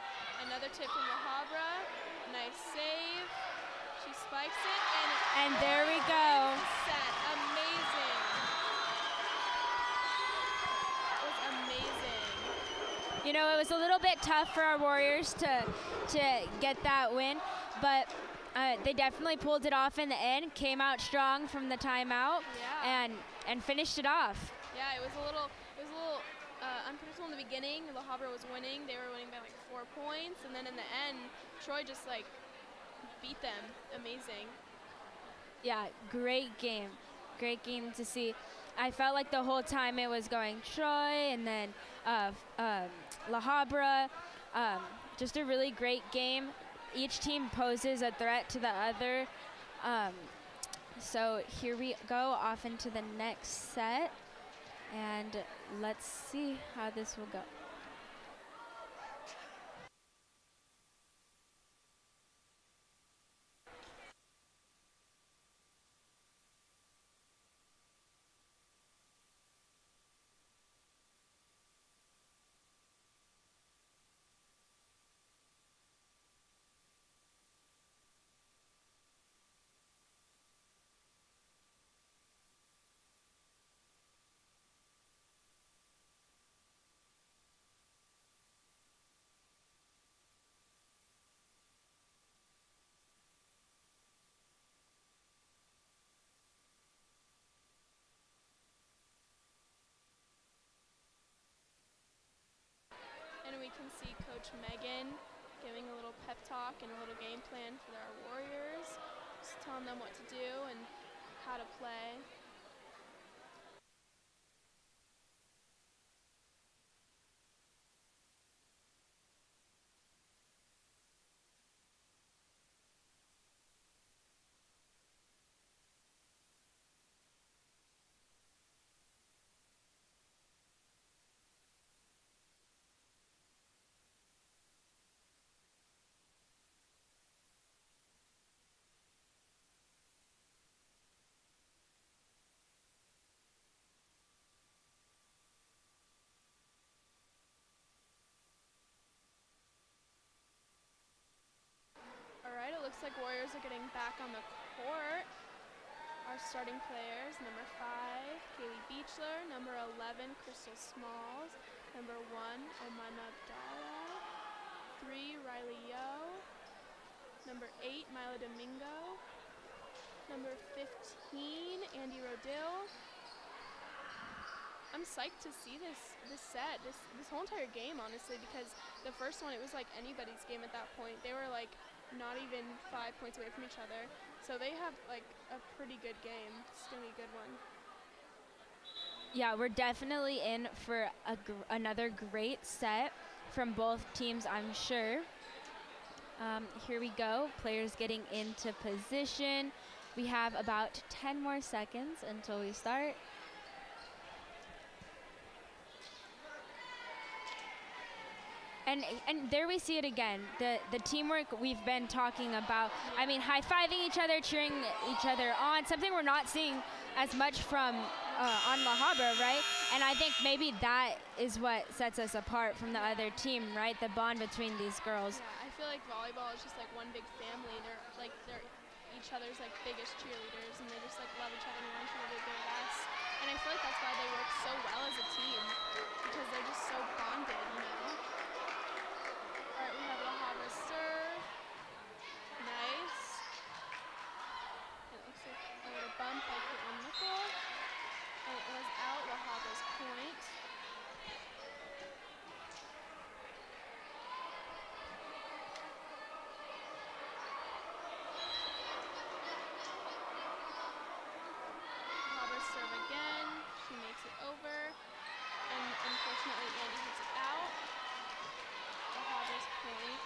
Another tip from La Habra. Nice save. She spikes it and there we go. Set. Amazing. That was amazing. You know, it was a little bit tough for our Warriors to get that win, but they definitely pulled it off in the end, came out strong from the timeout, and finished it off. Yeah, it was a little unpredictable in the beginning. La Habra was winning. They were winning by 4 points, and then in the end, Troy just beat them. Amazing. Yeah, great game. Great game to see. I felt like the whole time it was going Troy and then La Habra. just a really great game. Each team poses a threat to the other. So here we go off into the next set, and let's see how this will go. And we can see Coach Megan giving a little pep talk and a little game plan for our Warriors, just telling them what to do and how to play. Alright, it looks like Warriors are getting back on the court. Our starting players, number 5, Kaylee Beechler, number 11, Crystal Smalls, number 1, Omaima Abdallah, 3, Riley Yo, number 8, Mila Domingo, number 15, Andy Rodil. I'm psyched to see this set, this whole entire game, honestly, because the first one, it was like anybody's game at that point. They were like not even 5 points away from each other. So they have like a pretty good game. It's gonna be a good one. Yeah, we're definitely in for another great set from both teams, I'm sure. Here we go, players getting into position. We have about 10 more seconds until we start. And there we see it again, the teamwork we've been talking about. I mean, high-fiving each other, cheering each other on, something we're not seeing as much from on La Habra, right? And I think maybe that is what sets us apart from the other team, right? The bond between these girls. Yeah, I feel like volleyball is just like one big family. They're each other's like biggest cheerleaders, and they just like love each other and want each other to be their best. And I feel like that's why they work so well as a team, because they're just so bonded, you know? Alright, we have La Habra serve. Nice. It looks like a little bump by Caitlin Nickel. And it was out, La Habra's point. La Habra serve again. She makes it over. And unfortunately, Andy hits it out. La Habra's point.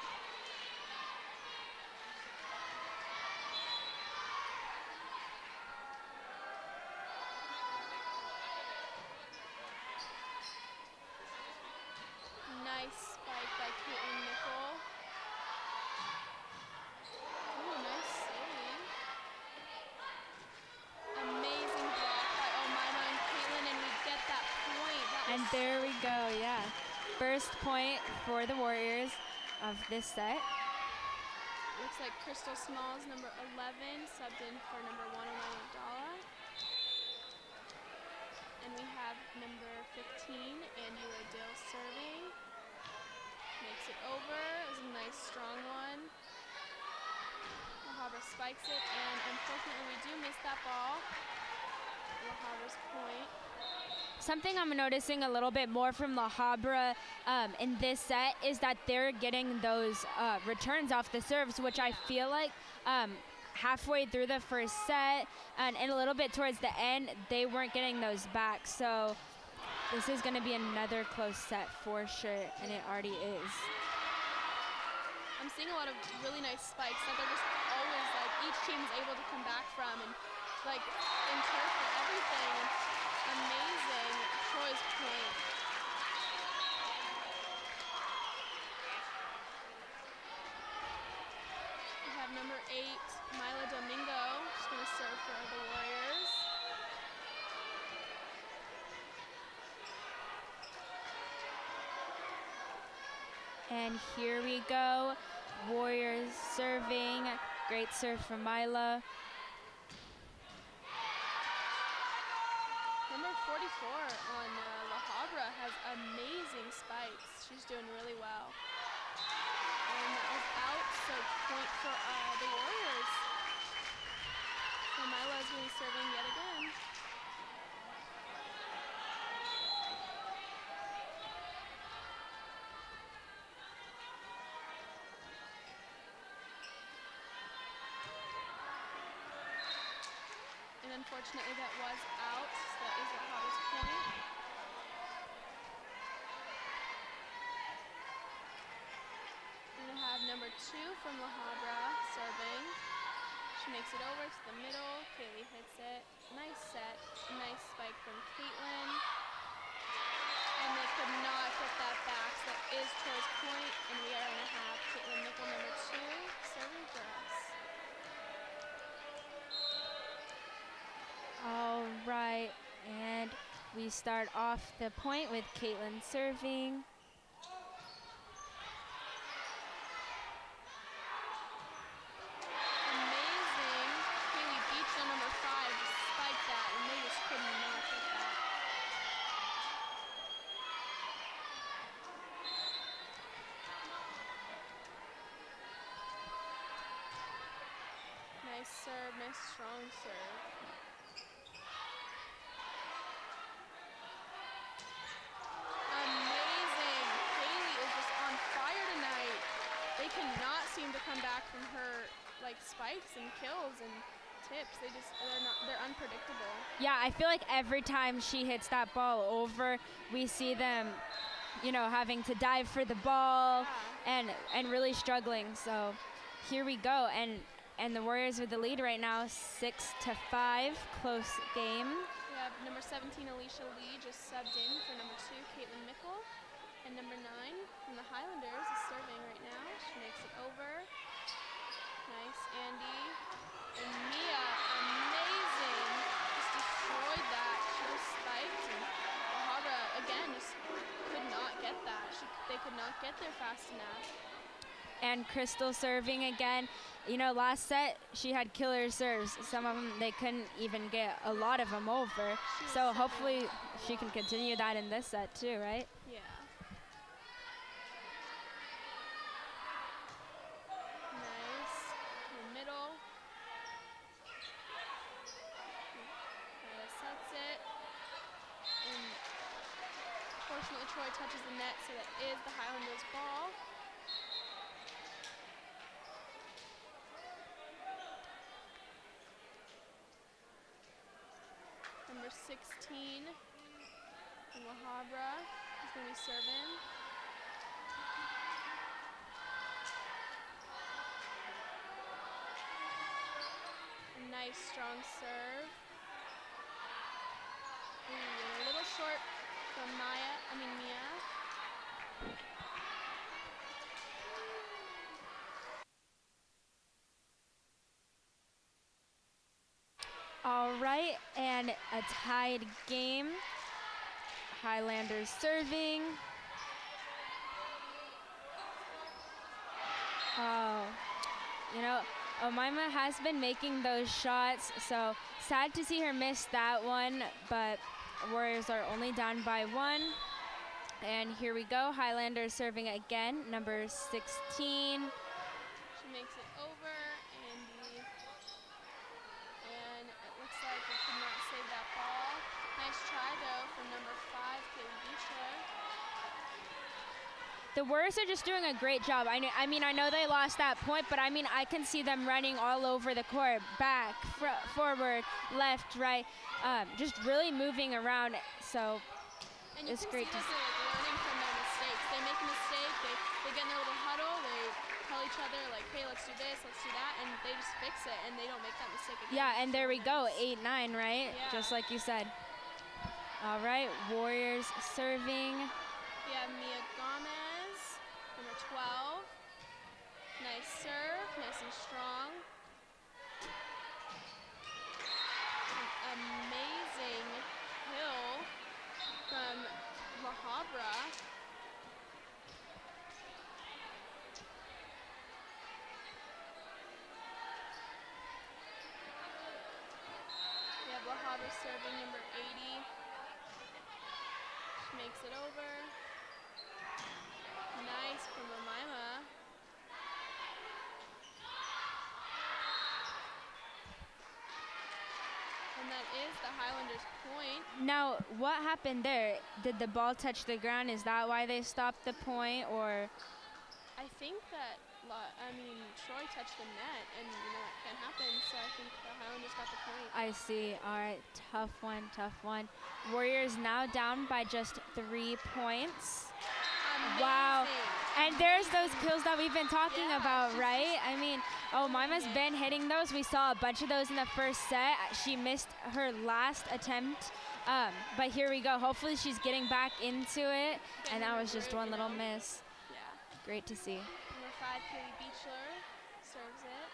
Nice spike by Caitlin Nickel. Ooh, nice save. Amazing block by Omaima and Caitlin, and we get that point. And there we go, yeah. First point for the Warriors of this set. Looks like Crystal Smalls, number 11, subbed in for number 1, Omaima Abdallah. And we have number 15, Andy Rodil serving. Makes it over. It was a nice, strong one. La Habra spikes it, and unfortunately we do miss that ball. La Habra's point. Something I'm noticing a little bit more from La Habra in this set is that they're getting those returns off the serves, which I feel like halfway through the first set and a little bit towards the end, they weren't getting those back. So this is going to be another close set for sure, and it already is. I'm seeing a lot of really nice spikes that they're just always like each team is able to come back from and like interpret everything. Amazing. Troy's point. We have number 8, Mila Domingo. She's gonna serve for the Warriors. And here we go. Warriors serving. Great serve from Mila. Number 44 on La Habra has amazing spikes. She's doing really well. And that was out, so point for the Warriors. So Mila is going to be serving yet again. And unfortunately that was out, so that is La Habra's point. We're gonna have number 2 from La Habra serving. She makes it over to the middle. Kaylee hits it. Nice set. Nice spike from Caitlin. And they could not get that back. So that is Troy's point, and we are gonna have Caitlin Nickel number 2 serving for us. All right, and we start off the point with Caitlin serving. Amazing. Kaylee Beach on number 5 just spiked that, and they just could not get that. Nice serve, nice strong serve. Amazing. Kaylee is just on fire tonight. They cannot seem to come back from her like spikes and kills and tips. They're unpredictable. Yeah, I feel like every time she hits that ball over, we see them, you know, having to dive for the ball and really struggling. So here we go, and the Warriors with the lead right now, 6-5, close game. We have number 17 Alicia Lee just subbed in for number 2 Caitlin Mickle, and number 9 from the Highlanders is serving right now. She makes it over. Nice, Andy. And Mia, amazing. Just destroyed that. She was spiked, and La Habra, again, just could not get that. They could not get there fast enough. And Crystal serving again. You know, last set, she had killer serves. Some of them, they couldn't even get a lot of them over. So hopefully she can continue that in this set too, right? Yeah. Nice. In the middle. Sets it. And fortunately Troy touches the net, so that is the Highlanders' ball. Number 16 from La Habra is going to be serving. A nice strong serve. Ooh, a little short from Mia. All right, and a tied game. Highlanders serving. Oh, you know, Omaima has been making those shots, so sad to see her miss that one, but Warriors are only down by 1. And here we go, Highlanders serving again, number 16. She makes it over, Andy. And it looks like we could not save that ball. Nice try, though, from number 5, Kaylee Beecher. The Warriors are just doing a great job. I know they lost that point, but I mean, I can see them running all over the court, back, forward, left, right, just really moving around. So And it's you great can to see that they're like learning from their mistakes. They make a mistake, they get in their little huddle, they tell each let's do this, let's do that, and they just fix it, and they don't make that mistake again. Yeah, and there we go, Nice. 8-9, right? Yeah. Just like you said. All right, Warriors serving. We have Mia Gomez, number 12. Nice serve, nice and strong. An amazing kill from La Habra. We have La Habra serving number 80. She makes it over. Nice from Amima. And that is the Highlanders' point. Now, what happened there? Did the ball touch the ground? Is that why they stopped the point, or? I think that, Troy touched the net, and that can't happen, so I think the Highlanders got the point. I see. All right, tough one, tough one. Warriors now down by just 3 points. Wow. And there's those kills that we've been talking about, right? I mean, Mima's been hitting those. We saw a bunch of those in the first set. She missed her last attempt, but here we go. Hopefully she's getting back into it, and that was just one little miss. Yeah. Great to see. Number 5, Kaylee Beechler, serves it.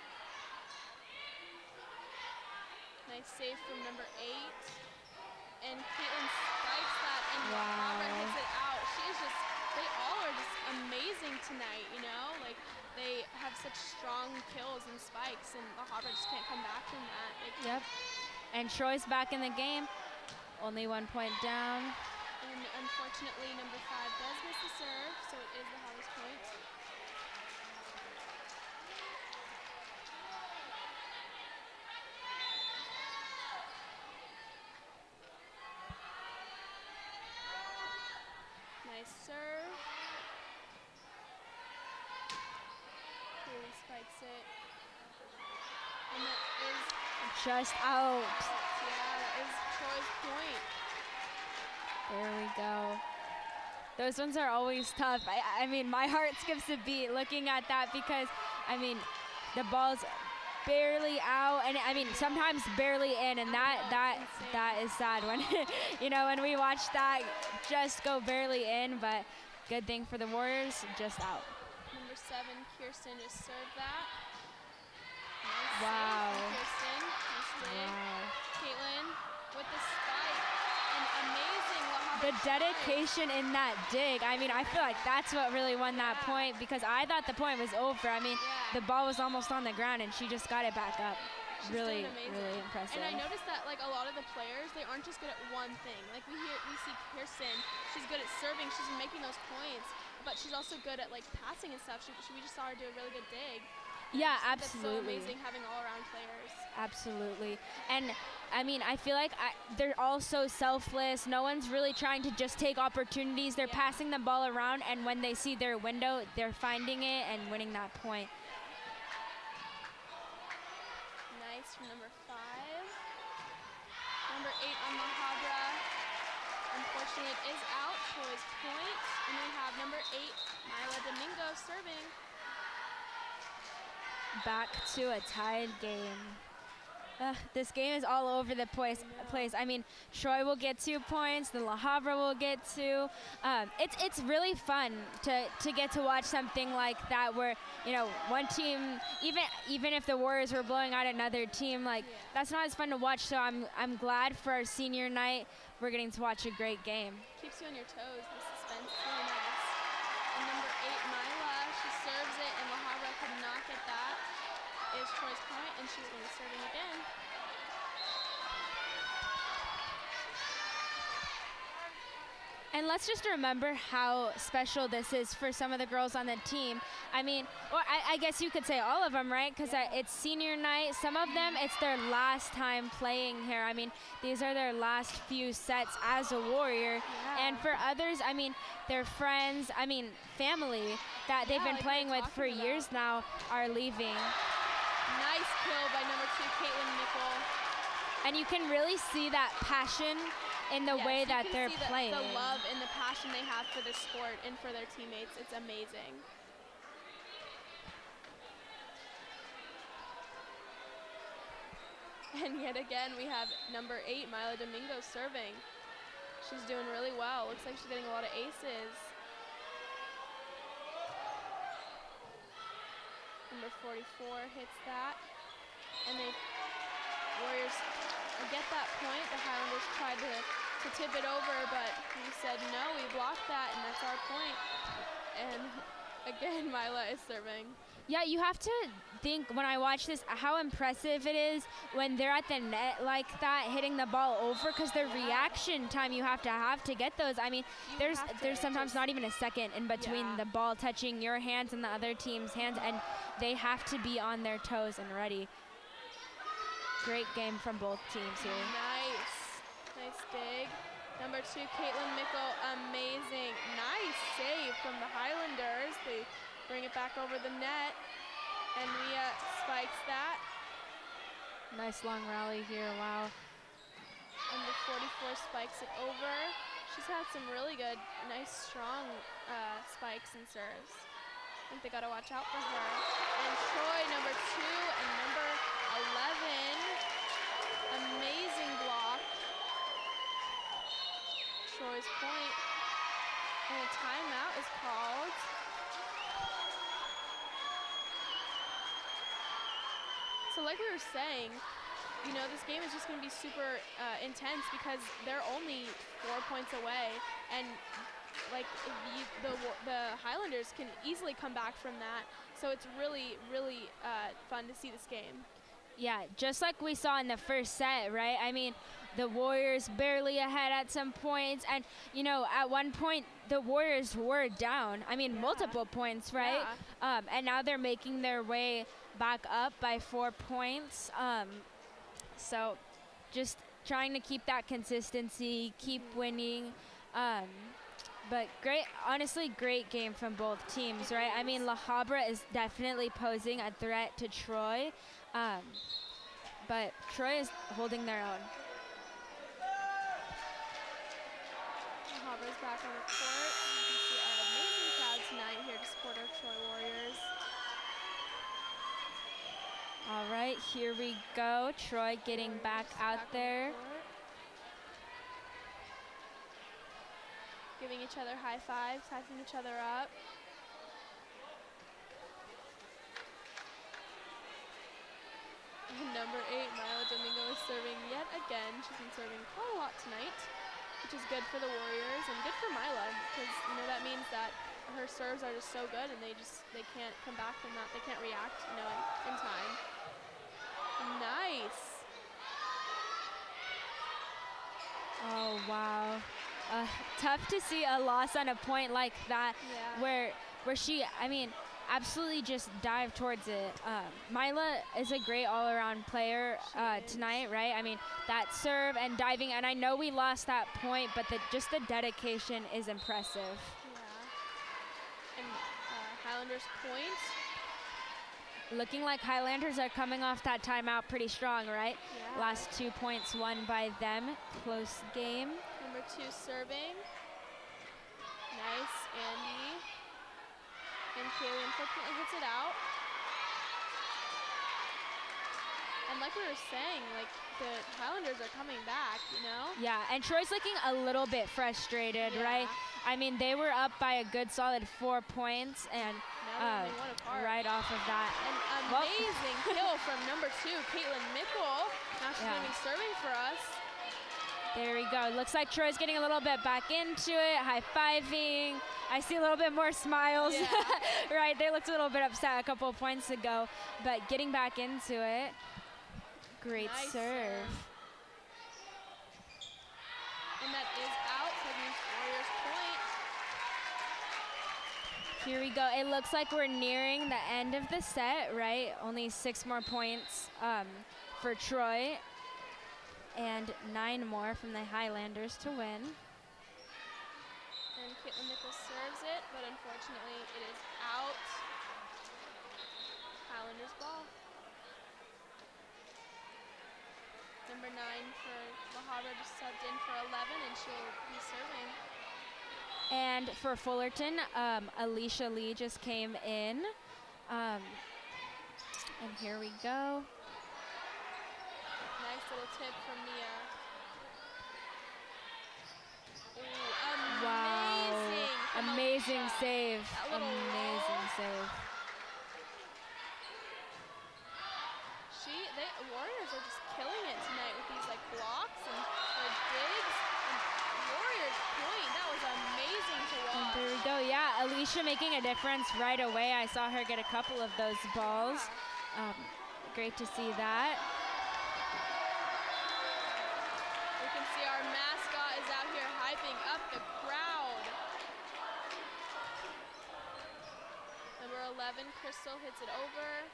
Nice save from number 8. And Caitlin spikes that, and Habra hits it out. They all are just amazing tonight, Like, they have such strong kills and spikes, and La Habra just can't come back from that. Yep. And Troy's back in the game. Only 1 point down. And unfortunately, number 5 does miss the serve, so it is La Habra's point. Nice serve. Kaylee spikes it. And that is, Just out. that is Troy's point. There we go. Those ones are always tough. I mean, my heart skips a beat looking at that because, the ball's barely out, and sometimes barely in, and that is sad when, when we watch that just go barely in, but good thing for the Warriors, just out. Number 7, Kirsten, just served that. Wow. Nice save from Kirsten. Nice dig. Wow. Caitlin with the spike. And amazing. The dedication in that dig, I feel like that's what really won that point, because I thought the point was over. The ball was almost on the ground, and she just got it back up. She's Really, doing amazing. really impressive. And I noticed that a lot of the players, they aren't just good at one thing. Like we see Kirsten, she's good at serving, she's making those points, but she's also good at passing and stuff. We just saw her do a really good dig. Yeah, That's so absolutely. amazing having all-around players. Absolutely. And I feel like they're all so selfless. No one's really trying to just take opportunities. They're passing the ball around, and when they see their window, they're finding it and winning that point. Nice from number 5. Number 8 on La Habra. Unfortunately, it is out. Troy's point. And we have number 8, Myla Domingo, serving. Back to a tied game. This game is all over the place. Troy will get 2 points, then La Habra will get 2. It's really fun to get to watch something like that where, one team, even if the Warriors were blowing out another team, that's not as fun to watch. So I'm glad for our senior night, we're getting to watch a great game. Keeps you on your toes, the suspense, really nice. And number 8, Myla, she serves it, and La Habra could not get that. Is Troy's point, and she's going to be serving again. And let's just remember how special this is for some of the girls on the team. I guess you could say all of them, right? Because it's senior night. Some of them, it's their last time playing here. These are their last few sets as a Warrior. Yeah. And for others, their friends, family that they've been playing with for years now are leaving. Nice kill by number 2, Caitlin Nickel. And you can really see that passion in the way that they're playing. The love and the passion they have for the sport and for their teammates. It's amazing. And yet again, we have number 8, Mila Domingo, serving. She's doing really well. Looks like she's getting a lot of aces. Number 44 hits that. And they Warriors get that point. The Highlanders tried to tip it over, but he said, no, we blocked that, and that's our point. And again, Mila is serving. Yeah, you have to think when I watch this how impressive it is when they're at the net like that, hitting the ball over, because the reaction time you have to get those. I mean, there's sometimes not even a second in between the ball touching your hands and the other team's hands, and they have to be on their toes and ready. Great game from both teams here. Nice dig. Number 2, Caitlin Mickle, amazing. Nice save from the Highlanders. They bring it back over the net, and Mia spikes that. Nice long rally here, wow. Number 44 spikes it over. She's had some really good, nice, strong spikes and serves. I think they gotta watch out for her. And Troy, number 2, and number 11, amazing block. Troy's point, and a timeout is called. So like we were saying, you know, this game is just going to be super intense because they're only 4 points away, and like the Highlanders can easily come back from that. So it's really, really fun to see this game. Yeah, just like we saw in the first set, right? I mean, the Warriors barely ahead at some points, and you know, at one point the Warriors were down. I mean, multiple points, right? Yeah. And now they're making their way back up by 4 points. So just trying to keep that consistency, keep winning. But honestly, great game from both teams, right? I mean, La Habra is definitely posing a threat to Troy, but Troy is holding their own. Habra's back on the court. You can see our amazing crowd tonight here to support our Troy Warriors. All right, here we go. Troy getting back out there. Giving each other high fives, hyping each other up. And number 8, Mila Domingo, is serving yet again. She's been serving quite a lot tonight, which is good for the Warriors and good for Mila, because you know that means that her serves are just so good, and they can't come back from that. They can't react, you know, in time. Nice. Oh wow. Tough to see a loss on a point like that, where she, I mean, absolutely just dive towards it. Mila is a great all-around player tonight, right? I mean, that serve and diving, and I know we lost that point, but just the dedication is impressive. Yeah. And Highlanders point. Looking like Highlanders are coming off that timeout pretty strong, right? Yeah. Last 2 points won by them. Close game. Number 2 serving. Nice, Andy. And Kaylee unfortunately hits it out. And like we were saying, like the Highlanders are coming back, you know? Yeah, and Troy's looking a little bit frustrated, right? I mean, they were up by a good solid 4 points, and right off of that. An amazing kill from number 2, Caitlin Mickle. Now she's going to be serving for us. There we go. Looks like Troy's getting a little bit back into it, high-fiving. I see a little bit more smiles, right? They looked a little bit upset a couple of points ago, but getting back into it. Great serve. And that is out, so that means Warriors point. Here we go. It looks like we're nearing the end of the set, right? Only 6 more points for Troy, and 9 more from the Highlanders to win. And Caitlin Nichols serves it, but unfortunately it is out. Highlanders ball. Number 9 for La Habra just subbed in for 11, and she'll be serving. And for Fullerton, Alicia Lee just came in. And here we go. little tip from Mia. Ooh, Wow. amazing. from Amazing Alicia. save. That little Amazing roll. save. Warriors are just killing it tonight with these like blocks and their digs. And Warriors point. That was amazing to And watch. there we go. Yeah, Alicia making a difference right away. I saw her get a couple of those balls. Great to see that. We can see our mascot is out here hyping up the crowd. Number 11, Crystal hits it over.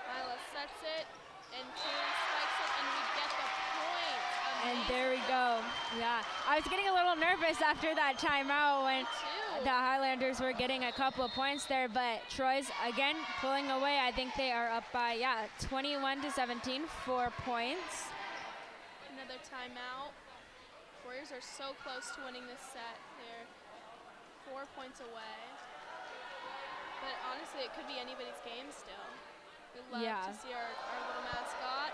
Lila sets it, and Kaylee spikes it, and we get the point. And Amazing. there we go. Yeah, I was getting a little nervous after that timeout when Too. the Highlanders were getting a couple of points there, but Troy's again pulling away. I think they are up by 21-17, 4 points. Another timeout. Warriors are so close to winning this set. They're 4 points away. But honestly, it could be anybody's game still. We love to see our little mascot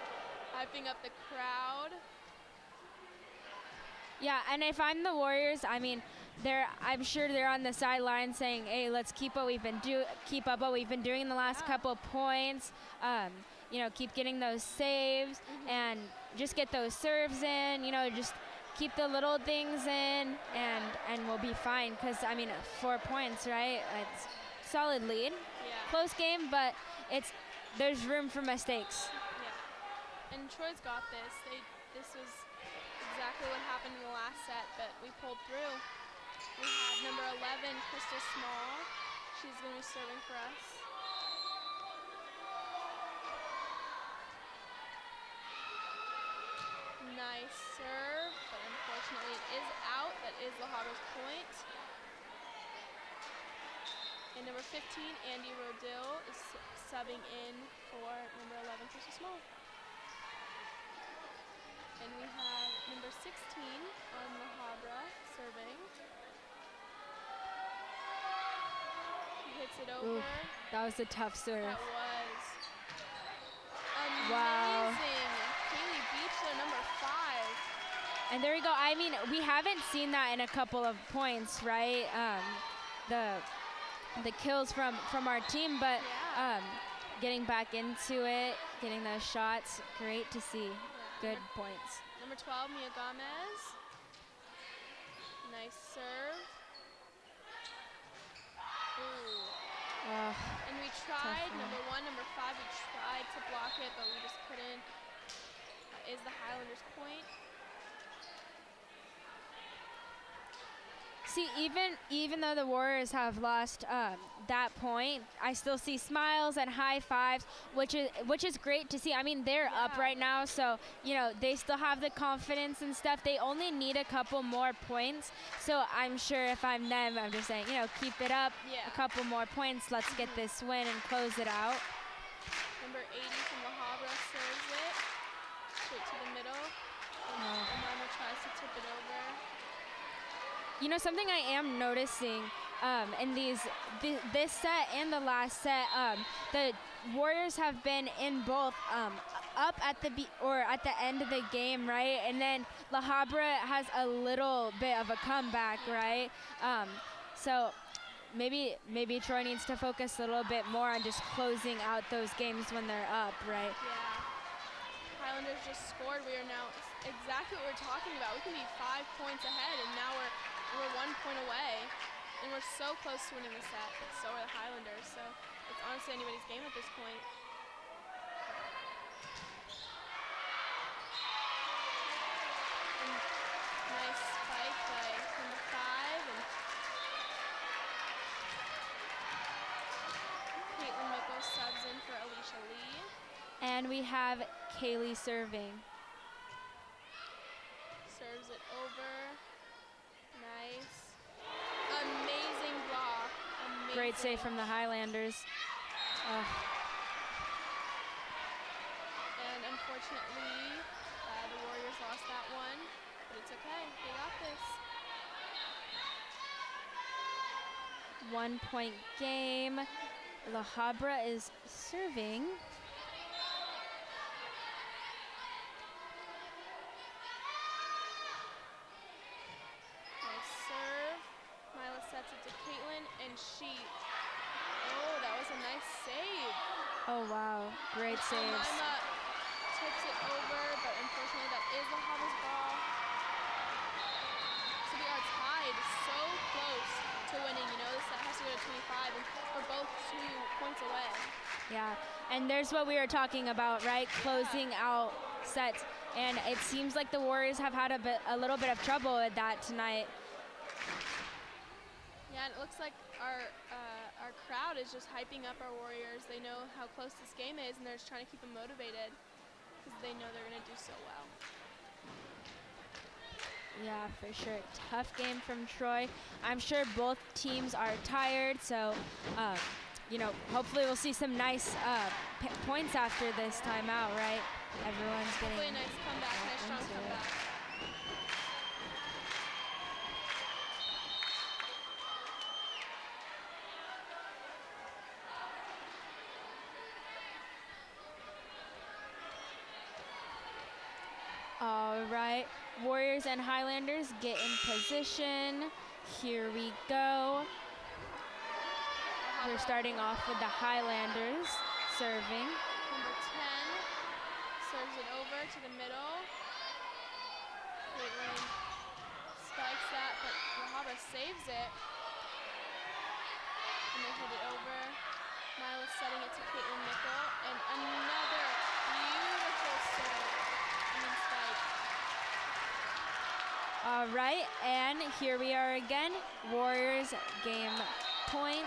hyping up the crowd. Yeah, and if I'm the Warriors, I mean, I'm sure they're on the sideline saying, "Hey, let's keep up what we've been doing in the last couple of points. Keep getting those saves and just get those serves in. Just keep the little things in, and we'll be fine." Because 4 points, right? It's solid lead. Yeah. Close game, but there's room for mistakes. Yeah. And Troy's got this. This was exactly what happened in the last set, but we pulled through. We have number 11, Crystal Small. She's going to be serving for us. Nice serve, but unfortunately it is out. That is La Habra's point. And number 15, Andy Rodil, is subbing in for number 11, Crystal Small. And we have number 16 on La Habra serving. She hits it over. Ooh, that was a tough serve. That was amazing. Wow. Kaylee Beachler, number 5. And there we go. We haven't seen that in a couple of points, right? The kills from our team, but getting back into it, getting those shots, great to see. Good points. Number 12, Mia Gomez. Nice serve. Ooh. And we tried, number 1, number 5, we tried to block it, but we just couldn't. That is the Highlanders' point. See, even though the Warriors have lost that point, I still see smiles and high fives, which is great to see. They're up right now, so they still have the confidence and stuff. They only need a couple more points, so I'm sure if I'm them, I'm just saying, keep it up. Yeah. A couple more points. Let's get this win and close it out. Number 80 from La Habra serves it straight to the middle. And Amanda tries to tip it over. Something I am noticing in this set and the last set, the Warriors have been in both up at the end of the game, right? And then La Habra has a little bit of a comeback, right? So maybe Troy needs to focus a little bit more on just closing out those games when they're up, right? Yeah. Highlanders just scored. We are now exactly what we're talking about. We can be 5 points ahead, and now we're 1 point away, and we're so close to winning the set, but so are the Highlanders, so it's honestly anybody's game at this point. And nice spike by number 5, and Caitlin Mickel subs in for Alicia Lee. And we have Kaylee serving. Serves it over. Nice. Amazing block. Amazing. Great save from the Highlanders. And unfortunately, the Warriors lost that one, but it's okay. They got this. 1 point game. La Habra is serving. And she, oh, that was a nice save. Oh, wow. Great saves. Jemima tips it over, but unfortunately that is La Habra's ball. So we are tied so close to winning. You know, this set has to go to 25, and we're both 2 points away. Yeah, and there's what we were talking about, right? Closing out sets. And it seems like the Warriors have had a little bit of trouble with that tonight. Yeah, and it looks like our crowd is just hyping up our Warriors. They know how close this game is, and they're just trying to keep them motivated because they know they're going to do so well. Yeah, for sure. Tough game from Troy. I'm sure both teams are tired, so you know, hopefully we'll see some nice points after this timeout, right? Everyone's getting hopefully a nice comeback, nice strong comeback. All right, Warriors and Highlanders get in position. Here we go. We're starting off with the Highlanders serving. Number 10 serves it over to the middle. Caitlin spikes that, but La Habra saves it. And they hit it over. Mila's setting it to Caitlin Nickel, and another beautiful serve. Spike. All right, and here we are again. Warriors game point.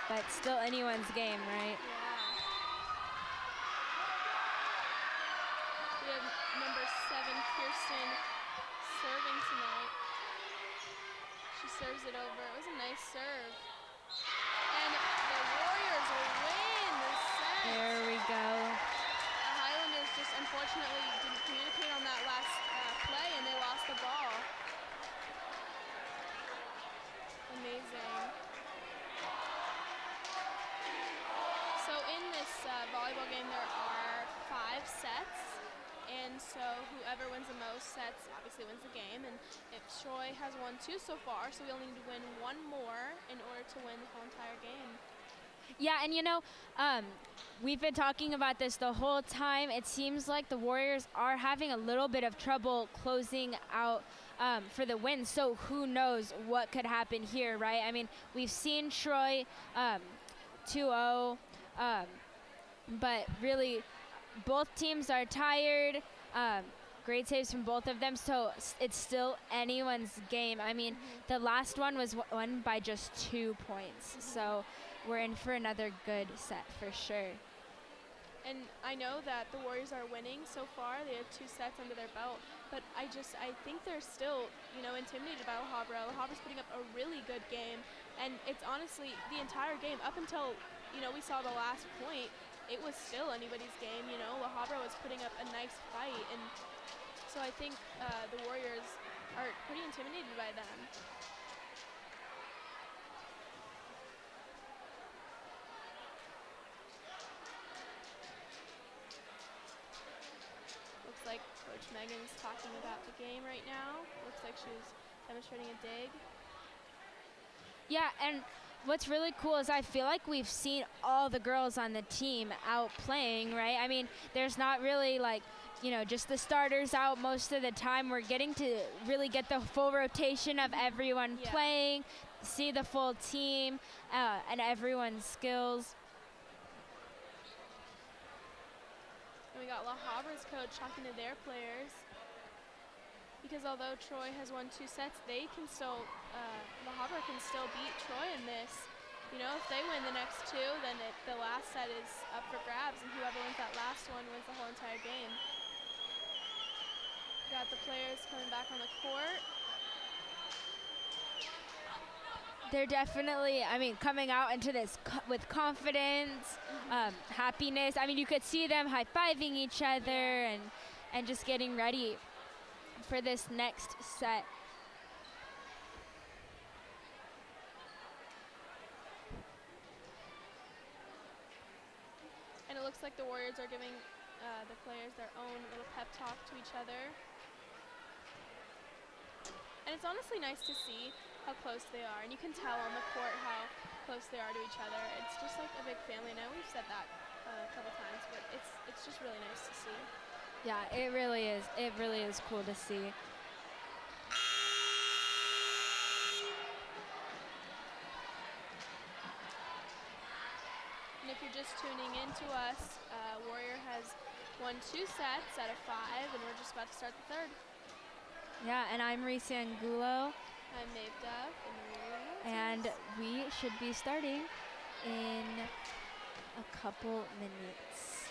But still anyone's game, right? Yeah. We have number 7, Kirsten, serving tonight. She serves it over. It was a nice serve. And the Warriors will win this set. There we go. The Highlanders just unfortunately didn't communicate on that last play, and they lost the ball. Amazing. So in this volleyball game, there are 5 sets, and so whoever wins the most sets obviously wins the game. And if Troy has won 2 so far, so we only need to win 1 more in order to win the whole entire game. Yeah, and you know, we've been talking about this the whole time. It seems like the Warriors are having a little bit of trouble closing out for the win. So who knows what could happen here, right? I mean, we've seen Troy 2-0. But really, both teams are tired. Great saves from both of them, so it's still anyone's game. I mean, the last one was won by just 2 points, so we're in for another good set for sure. And I know that the Warriors are winning so far. They have 2 sets under their belt, but I think they're still, you know, intimidated by La Habra. La Habra's putting up a really good game, and it's honestly the entire game up until, you know, we saw the last point. It was still anybody's game, you know. La Habra was putting up a nice fight, and so I think the Warriors are pretty intimidated by them. Looks like Coach Megan's talking about the game right now. Looks like she was demonstrating a dig. Yeah, and what's really cool is I feel like we've seen all the girls on the team out playing, right? I mean, there's not really like, you know, just the starters out most of the time. We're getting to really get the full rotation of everyone playing, see the full team and everyone's skills. And we got La Habra's coach talking to their players. Because although Troy has won 2 sets, they can still, La Habra can still beat Troy in this. You know, if they win the next 2, then the last set is up for grabs, and whoever wins that last one wins the whole entire game. Got the players coming back on the court. They're definitely, I mean, coming out into this with confidence, happiness. I mean, you could see them high-fiving each other and just getting ready for this next set. And it looks like the Warriors are giving the players their own little pep talk to each other. And it's honestly nice to see how close they are. And you can tell on the court how close they are to each other. It's just like a big family. I know we've said that a couple times, but it's just really nice to see. Yeah, it really is. It really is cool to see. And if you're just tuning in to us, Warrior has won 2 sets out of 5, and we're just about to start the 3rd. Yeah, and I'm Reese Angulo, I'm Maeve Dove in the Warrior. and we should be starting in a couple minutes.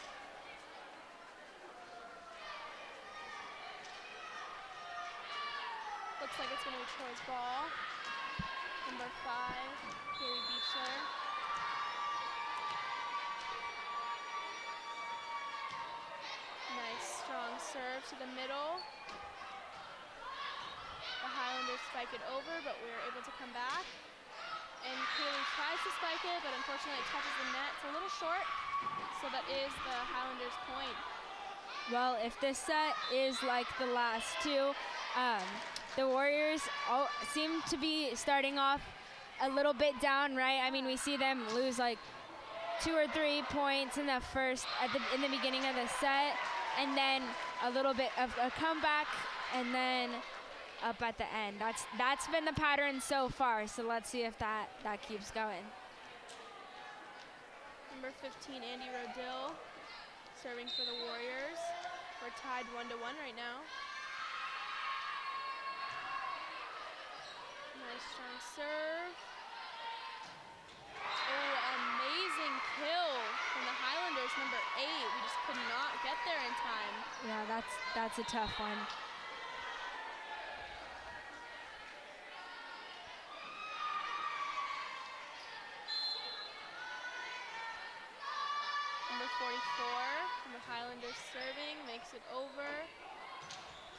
Looks like it's going to be Troy's ball. Number 5, Haley Beechler. Nice strong serve to the middle. The Highlanders spike it over, but we were able to come back. And Haley tries to spike it, but unfortunately it touches the net. It's a little short, so that is the Highlanders' point. Well, if this set is like the last 2, the Warriors seem to be starting off a little bit down, right? I mean, we see them lose like 2 or 3 points in the first, in the beginning of the set, and then a little bit of a comeback, and then up at the end. That's been the pattern so far. So let's see if that keeps going. Number 15, Andy Rodill, serving for the Warriors. We're tied 1-1 right now. Nice strong serve. Oh, amazing kill from the Highlanders, number 8. We just could not get there in time. Yeah, that's a tough one. Number 44 from the Highlanders serving, makes it over.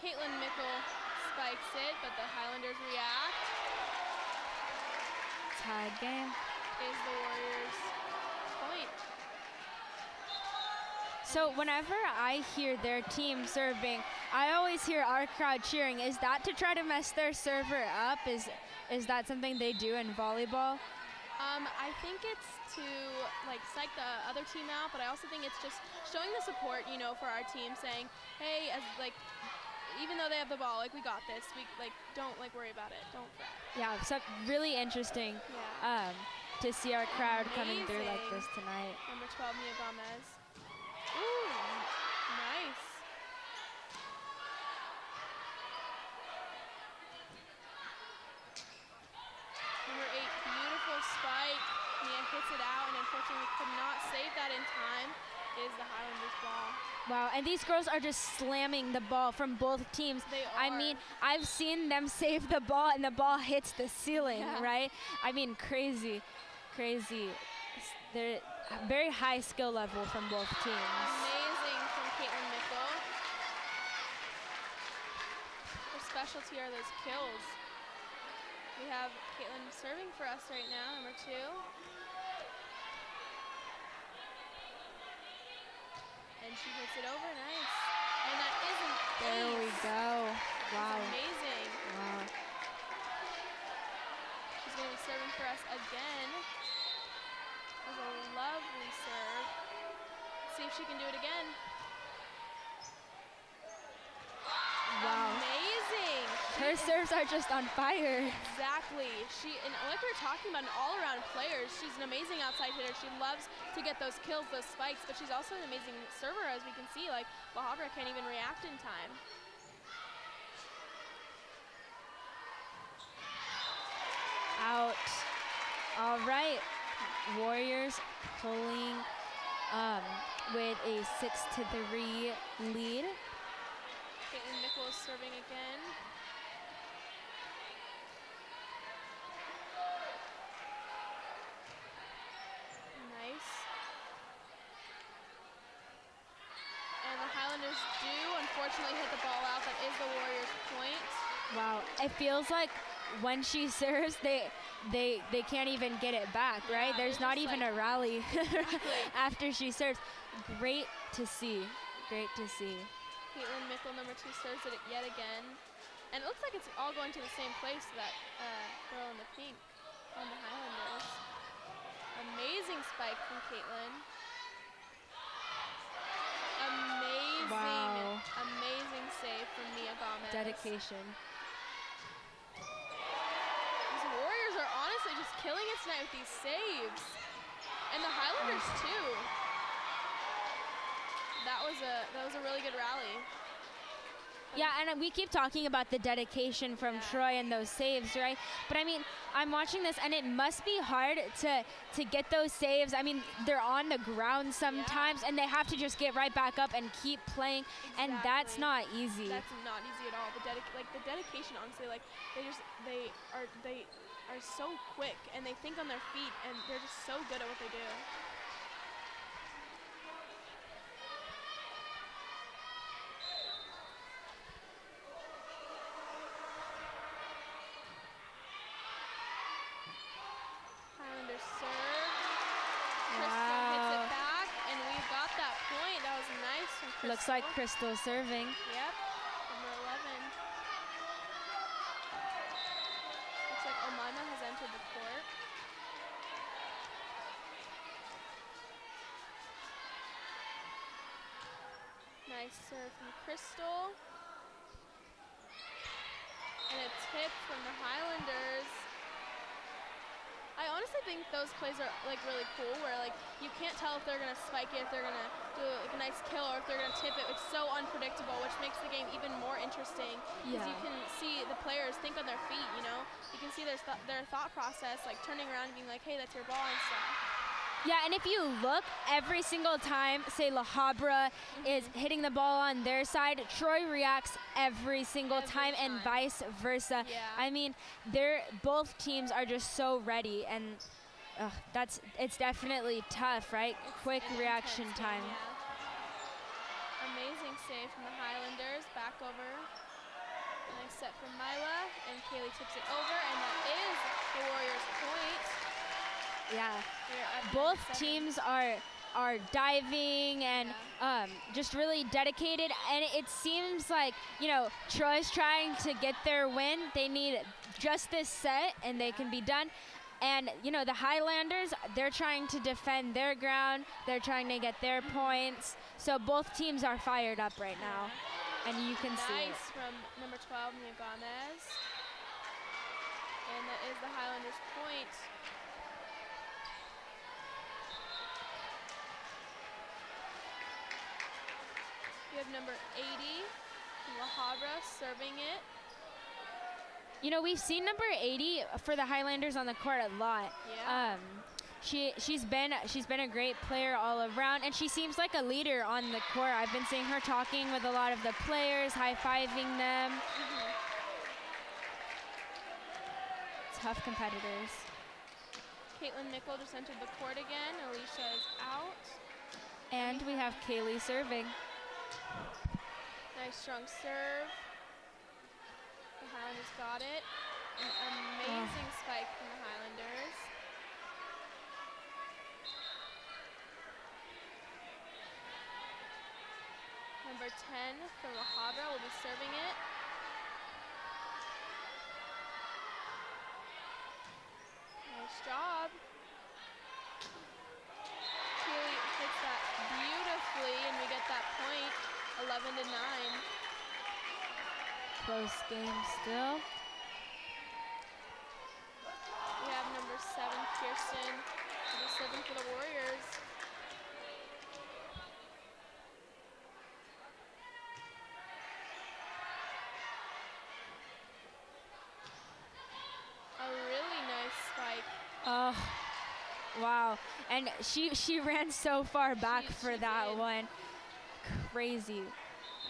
Caitlin Mickle spikes it, but the Highlanders react. Tied game. Is the Warriors' point. So whenever I hear their team serving, I always hear our crowd cheering. Is that to try to mess their server up? Is that something they do in volleyball? I think it's to like psych the other team out, but I also think it's just showing the support, you know, for our team, saying, hey, as like, even though they have the ball, like, we got this. We don't worry about it. Don't fret. Yeah, so really interesting to see our crowd coming through like this tonight. Number 12, Mia Gomez. Ooh, nice. Number 8, beautiful spike. Mia hits it out and unfortunately could not save that in time. Is the Highlanders' ball. Wow, and these girls are just slamming the ball from both teams. They I are. mean, I've seen them save the ball and the ball hits the ceiling, right? I mean, crazy. They're very high skill level from both teams. Amazing from Caitlin Mickle. Her specialty are those kills. We have Caitlin serving for us right now, number 2. And she hits it over, nice. And that isn't There we go. Wow. That's amazing. Wow. She's going to be serving for us again. That was a lovely serve. Let's see if she can do it again. Wow. Amazing. Her serves are just on fire. Exactly. And like we were talking about, an all-around player. She's an amazing outside hitter. She loves to get those kills, those spikes, but she's also an amazing server, as we can see. Like, Habra can't even react in time. Out. All right. Warriors pulling with a 6-3 lead. Caitlin Mickle is serving again. Nice. And the Highlanders do unfortunately hit the ball out. That is the Warriors' point. Wow. It feels like when she serves, they can't even get it back, right? Yeah, There's they're not just even like- a rally Exactly. after she serves. Great to see. Great to see. Caitlin Mickle, number 2, serves it yet again. And it looks like it's all going to the same place, that girl in the pink on the Highlanders. Amazing spike from Caitlin. Amazing, Wow. amazing save from Mia Gomez. Dedication. These Warriors are honestly just killing it tonight with these saves. And the Highlanders too. That was a really good rally. Yeah, and we keep talking about the dedication from Troy and those saves, right? But I mean, I'm watching this, and it must be hard to get those saves. I mean, they're on the ground sometimes, and they have to just get right back up and keep playing, and that's not easy. That's not easy at all. The dedication, honestly, like they are so quick, and they think on their feet, and they're just so good at what they do. Looks like Crystal serving. Yep, number 11. Looks like Omaima has entered the court. Nice serve from Crystal. And a tip from the Highlanders. I honestly think those plays are like really cool, where like you can't tell if they're gonna spike it, if they're gonna do like a nice kill, or if they're gonna tip it. It's so unpredictable, which makes the game even more interesting. Because you can see the players think on their feet, you know? You can see their thought process, like turning around and being like, hey, that's your ball and stuff. Yeah, and if you look, every single time, say La Habra is hitting the ball on their side, Troy reacts every single time, and vice versa. Yeah. I mean, both teams are just so ready, and it's definitely tough, right? Quick reaction time. Yeah. Amazing save from the Highlanders. Back over. Nice set from Mila, and Kaylee tips it over, and that is the Warriors' point. Yeah, both teams are diving and just really dedicated, and it seems like, you know, Troy's trying to get their win. They need just this set and they can be done. And, you know, the Highlanders, they're trying to defend their ground. They're trying to get their points. So both teams are fired up right now, and you can see it. Nice from number 12, Mia Gomez. And that is the Highlanders' point. We have number 80, La Habra, serving it. You know, we've seen number 80 for the Highlanders on the court a lot. Yeah. She's been a great player all around, and she seems like a leader on the court. I've been seeing her talking with a lot of the players, high-fiving them. Tough competitors. Caitlin Nickel just entered the court again. Alicia is out. And we have Kaylee serving. Nice strong serve. The Highlanders got it. An amazing spike from the Highlanders. Number 10 from La Habra will be serving it. Nice job. Keely hits that beautifully, and we get that point, 11-9. Close game still. We have number 7, Kirsten, number 7 for the Warriors. A really nice spike. Oh, wow. And she ran so far back for that did. one. Crazy.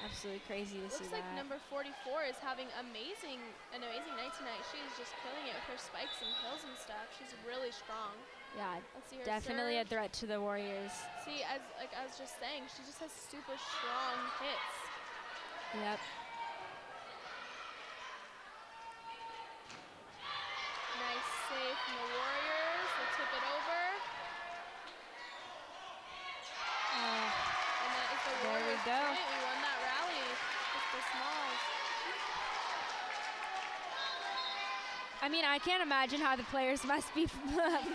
Absolutely crazy to see Looks like that. number 44 is having an amazing night tonight. She is just killing it with her spikes and kills and stuff. She's really strong. Yeah, Let's see her definitely a serve. threat to the Warriors. See, as I was just saying, she just has super strong hits. Yep. Nice save from the Warriors. They tip it over. And that is the there we Warriors' go. point. We won that rally with the Smalls. I mean, I can't imagine how the players must be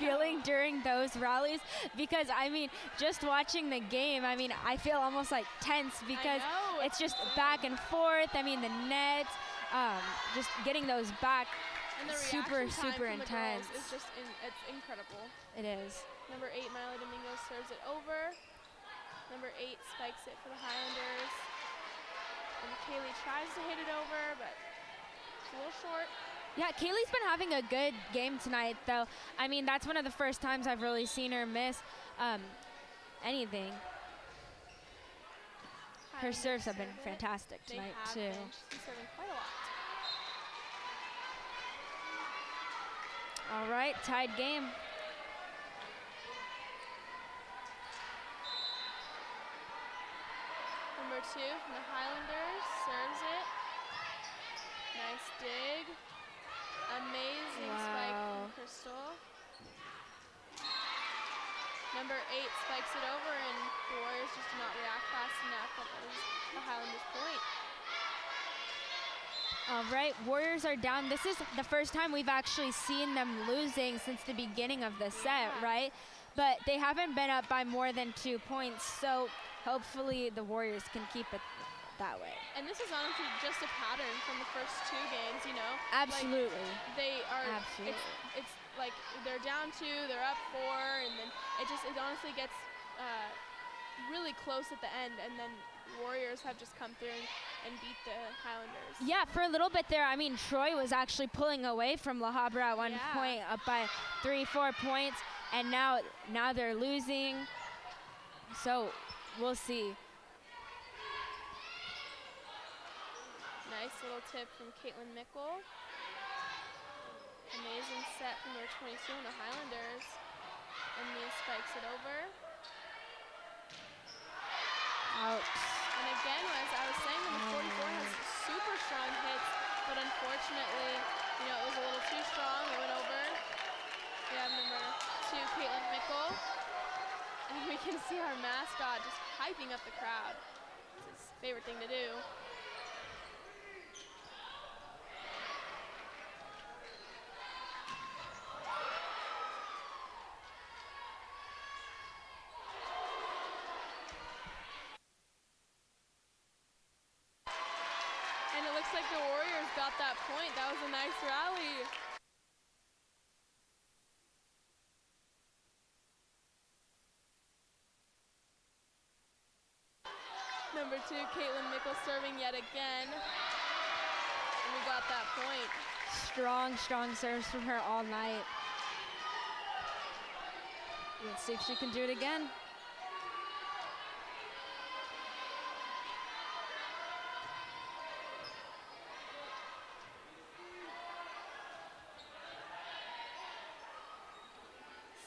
feeling during those rallies because, I mean, just watching the game, I mean, I feel almost like tense because know, it's just insane. back and forth. I mean, the nets, just getting those back, And the super, reaction time super from the intense. girls is just it's incredible. It is. Number 8, Miley Domingos serves it over. Number 8 spikes it for the Highlanders. And Kaylee tries to hit it over, but it's a little short. Yeah, Kaylee's been having a good game tonight, though. I mean, that's one of the first times I've really seen her miss anything. Her Highlanders serves have been serve it. fantastic They tonight, have too. been. She's been serving quite a lot. All right, tied game. Number 2 from the Highlanders serves it. Nice dig. Amazing spike from Wow. Crystal. Number 8 spikes it over, and the Warriors just do not react fast enough. That was the Highlanders' point. All right, Warriors are down. This is the first time we've actually seen them losing since the beginning of the set, Yeah. right? But they haven't been up by more than 2 points, so hopefully the Warriors can keep it that way. And this is honestly just a pattern from the first 2 games, you know? Absolutely. Like, they are, Absolutely. it's like they're down 2, they're up 4, and then it honestly gets really close at the end, and then Warriors have just come through and beat the Highlanders. Yeah, for a little bit there, I mean, Troy was actually pulling away from La Habra at one Yeah. point, up by 3-4 points, and now they're losing. So we'll see. Nice little tip from Caitlin Mickle. Amazing set from number 22 on the Highlanders. And Mia spikes it over. Out. And again, as I was saying, number 44 has super strong hits, but unfortunately, you know, it was a little too strong. It went over. We have number 2, Caitlin Mickle. And we can see our mascot just hyping up the crowd. It's his favorite thing to do. And it looks like the Warriors got that point. That was a nice rally. Number 2, Caitlin Mickle serving yet again. And we got that point. Strong, strong serves from her all night. Let's see if she can do it again.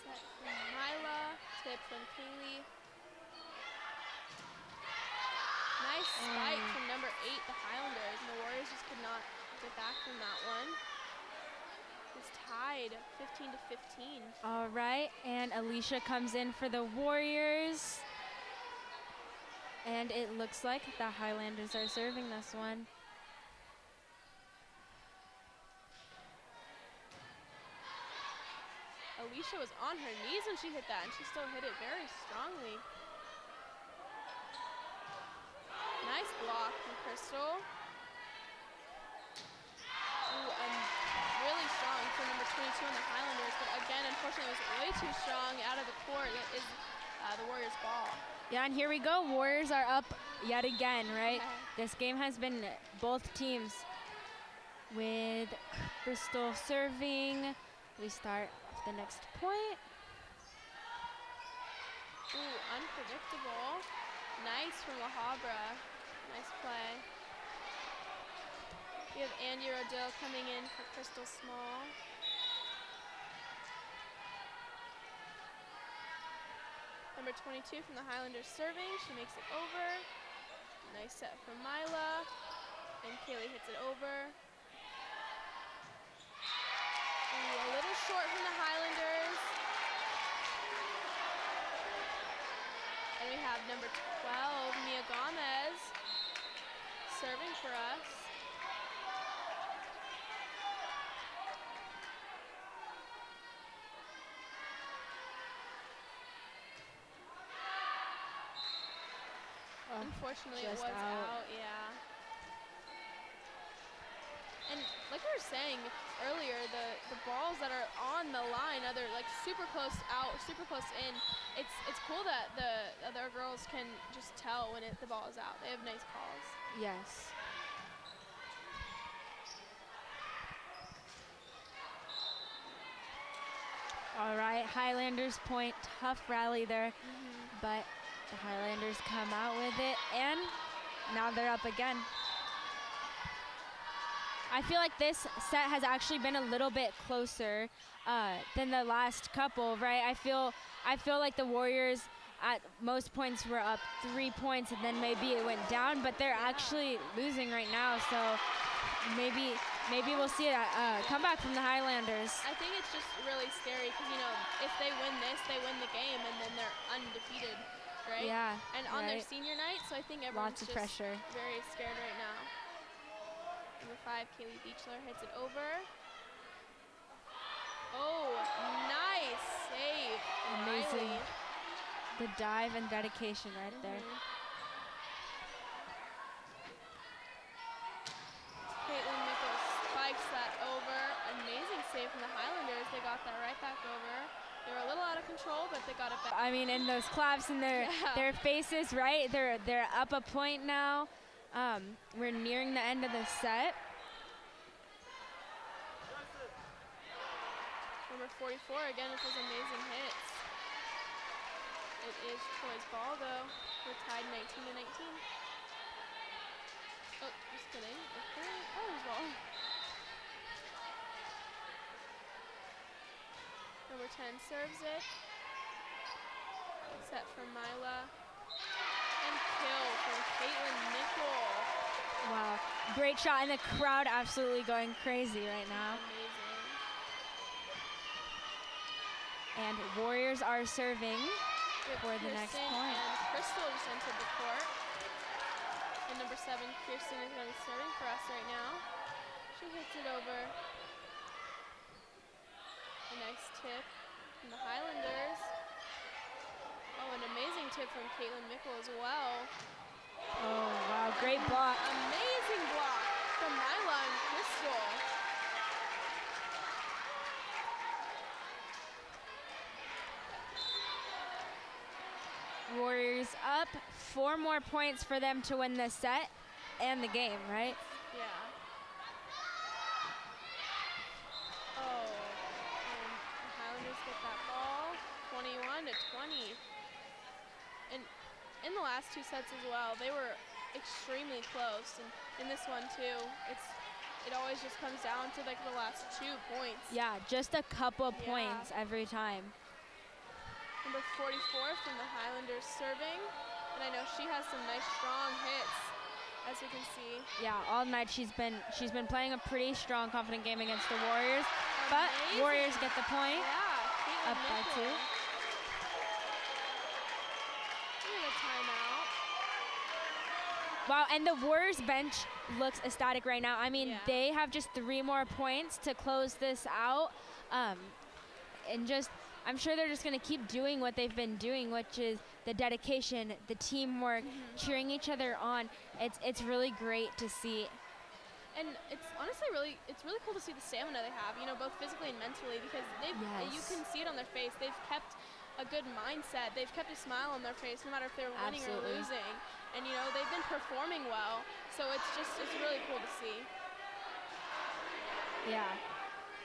Set from Myla, tip from Kaylee. Nice spike from number 8, the Highlanders, and the Warriors just could not get back from that one. It's tied 15 to 15. All right, and Alicia comes in for the Warriors. And it looks like the Highlanders are serving this one. Alicia was on her knees when she hit that, and she still hit it very strongly. Nice block from Crystal. Ooh, really strong for number 22 on the Highlanders, but again, unfortunately, it was way too strong out of the court. That is the Warriors' ball. Yeah, and here we go. Warriors are up yet again, right? Yeah. This game has been both teams with Crystal serving. We start off the next point. Ooh, unpredictable. Nice from La Habra. Nice play. We have Andy Rodil coming in for Crystal Small. Number 22 from the Highlanders serving. She makes it over. Nice set from Myla. And Kaylee hits it over. Ooh, a little short from the Highlanders. And we have number 12, Mia Gomez, serving for us. Unfortunately, it just was out. out. Yeah. And like we were saying earlier, the balls that are on the line, either like super close out, super close in, it's cool that the other girls can just tell when the ball is out. They have nice calls. Yes. All right, Highlanders point. Tough rally there, but the Highlanders come out with it, and now they're up again. I feel like this set has actually been a little bit closer than the last couple, right? I feel like the Warriors at most points were up 3 points, and then maybe it went down, but they're actually losing right now, so maybe we'll see a comeback from the Highlanders. I think it's just really scary because, you know, if they win this, they win the game, and then they're undefeated, right? Yeah, And on their right. senior night, so I think everyone's Lots of just pressure. very scared right now. Number 5, Kaylee Beechler hits it over. Oh, nice save. Amazing. Riley. The dive and dedication right there. Caitlin Nichols spikes that over. Amazing save from the Highlanders. They got that right back over. They were a little out of control, but they got it back. I mean, and those claps in their faces, right? They're up a point now. We're nearing the end of the set. Number 44 again with those amazing hits. It is Troy's ball though. We're tied 19-19. Oh, just kidding. Okay. Tyler's ball. Number 10 serves it. Set from Mila. And kill from Caitlin Nickel. Wow, great shot, and the crowd absolutely going crazy right now. Amazing. And Warriors are serving We have for the next Kirsten point. and Crystal just entered the court. And number 7, Kirsten, is going to be serving for us right now. She hits it over. A nice tip from the Highlanders. Oh, an amazing tip from Caitlin Mickle as well. Oh, wow, great block. Amazing block from Mila and Crystal. Warriors up, 4 more points for them to win the set and the game, right? Yeah. Oh, and the Highlanders get that ball, 21-20. And in the last 2 sets as well, they were extremely close. And in this one too, it always just comes down to like the last 2 points. Yeah, just a couple Yeah. points every time. Number 44 from the Highlanders serving. And I know she has some nice strong hits, as we can see. Yeah, all night she's been playing a pretty strong, confident game against the Warriors. But Amazing. Warriors get the point. Yeah, Caitlin Up by Nickel. 2. We have a timeout. Wow, and the Warriors bench looks ecstatic right now. I mean, Yeah. they have just 3 more points to close this out. And just, I'm sure they're just going to keep doing what they've been doing, which is the dedication, the teamwork, cheering each other on. It's really great to see. And it's honestly really cool to see the stamina they have, you know, both physically and mentally, because you Yes. can see it on their face. They've kept a good mindset. They've kept a smile on their face, no matter if they're winning Absolutely. or losing. And you know, they've been performing well. So it's really cool to see. Yeah,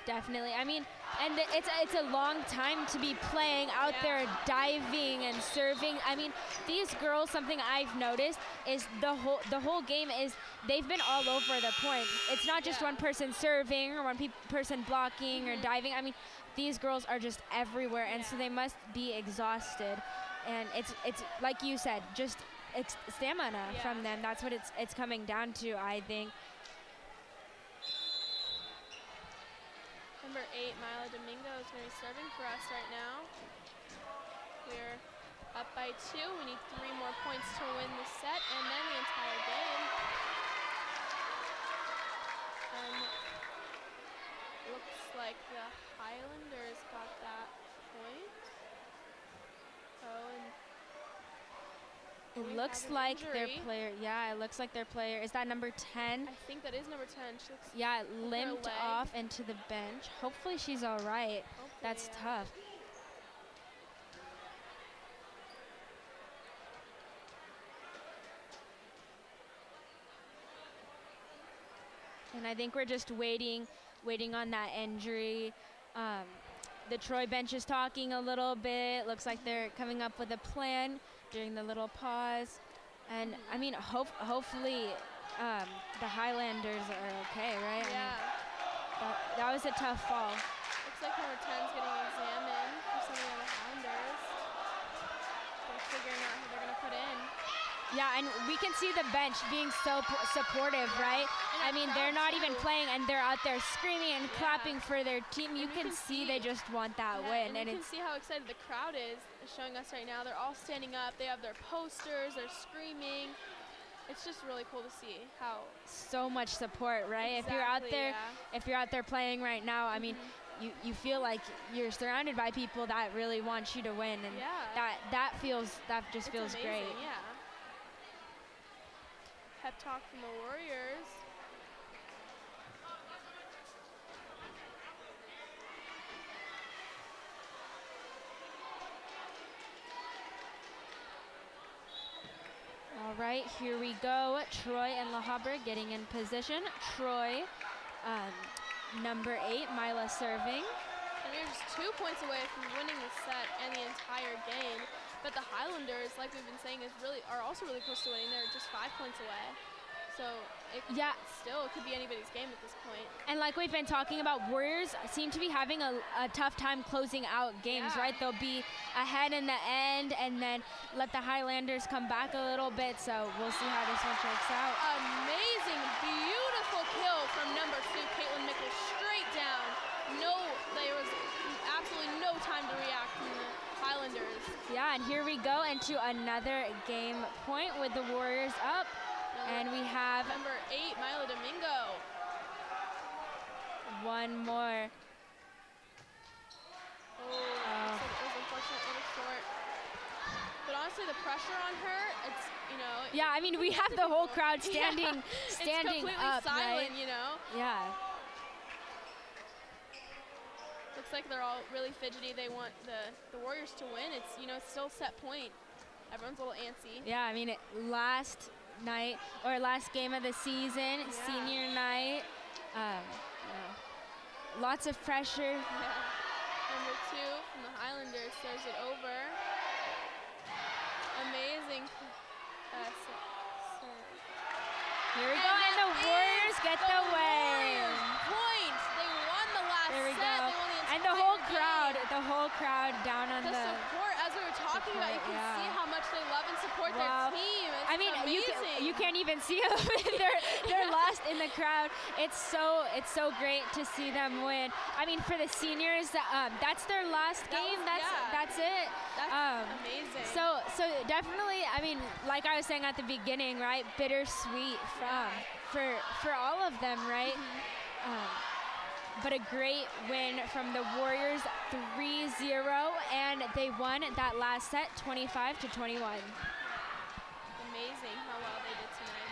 definitely. I mean, and it's a long time to be playing out there, diving and serving. I mean, these girls, something I've noticed is the whole game is they've been all over the point. It's not just one person serving or one person blocking or diving. I mean, these girls are just everywhere, and so they must be exhausted. And it's like you said, just stamina from them. That's what it's coming down to, I think. Number 8, Mila Domingo, is going to be serving for us right now. We're up by 2. We need 3 more points to win the set and then the entire game. And looks like the Highlanders got that point. Oh, and We It have looks an like their injury. player, yeah, it looks like their player, is that number 10? I think that is number 10. She looks Yeah, it her limped leg. off into the bench. Hopefully she's all right. hopefully, That's yeah. tough. And I think we're just waiting on that injury. The Troy bench is talking a little bit. Looks like they're coming up with a plan during the little pause. And I mean, hopefully the Highlanders are okay, right? I mean, Yeah. that was a tough fall. Looks like number 10's getting examined for some of the other Highlanders. They're figuring out who they're going to put in. Yeah, and we can see the bench being so supportive, right? And I mean, the they're crowd, not even too. playing, and they're out there screaming and clapping for their team. You And we can can see see- they just want that Yeah, win, and you can it's see how excited the crowd is showing us right now. They're all standing up. They have their posters. They're screaming. It's just really cool to see how. so much support, right? If you're out Exactly, there, yeah. if you're out there playing right now, I mean, you feel like you're surrounded by people that really want you to win, and Yeah. that just It's feels amazing, great. Yeah. Pep talk from the Warriors. All right, here we go. Troy and La Habra getting in position. Troy, number 8, Mila serving. And you're just 2 points away from winning the set and the entire game. But the Highlanders, like we've been saying, are also really close to winning. They're just 5 points away. So it could be anybody's game at this point. And like we've been talking about, Warriors seem to be having a tough time closing out games, Yeah. right? They'll be ahead in the end and then let the Highlanders come back a little bit. So we'll see how this one shakes out. Amazing, beautiful kill from number 2, Caitlin Mickle, straight down. There was absolutely no time to react from the Highlanders. Yeah, and here we go into another game point with the Warriors up. And we have Number 8, Mila Domingo. one more. Oh, looks like it was unfortunate, a little short. But honestly, the pressure on her, it's, Yeah, I mean, we have the whole crowd standing it's standing completely up, silent, right? Yeah. Looks like they're all really fidgety. They want the Warriors to win. It's, it's still set point. Everyone's a little antsy. Yeah, I mean, last night or last game of the season, senior night, lots of pressure. Yeah. Number 2 from the Highlanders serves it over. Amazing serve. Here we go, and the Warriors get the win. Warriors point. They won the last There we set. go. They won the And the whole entire game. crowd down on The support, as we were talking about, you support, can see yeah. how much they love and support Wow. their team. It's I mean, amazing. you can't even see them. they're lost in the crowd. It's so great to see them win. I mean, for the seniors, that's their last game. That's it. That's amazing. So definitely, I mean, like I was saying at the beginning, right? Bittersweet for all of them, right? But a great win from the Warriors, 3-0, and they won that last set, 25-21. Amazing how well they did tonight.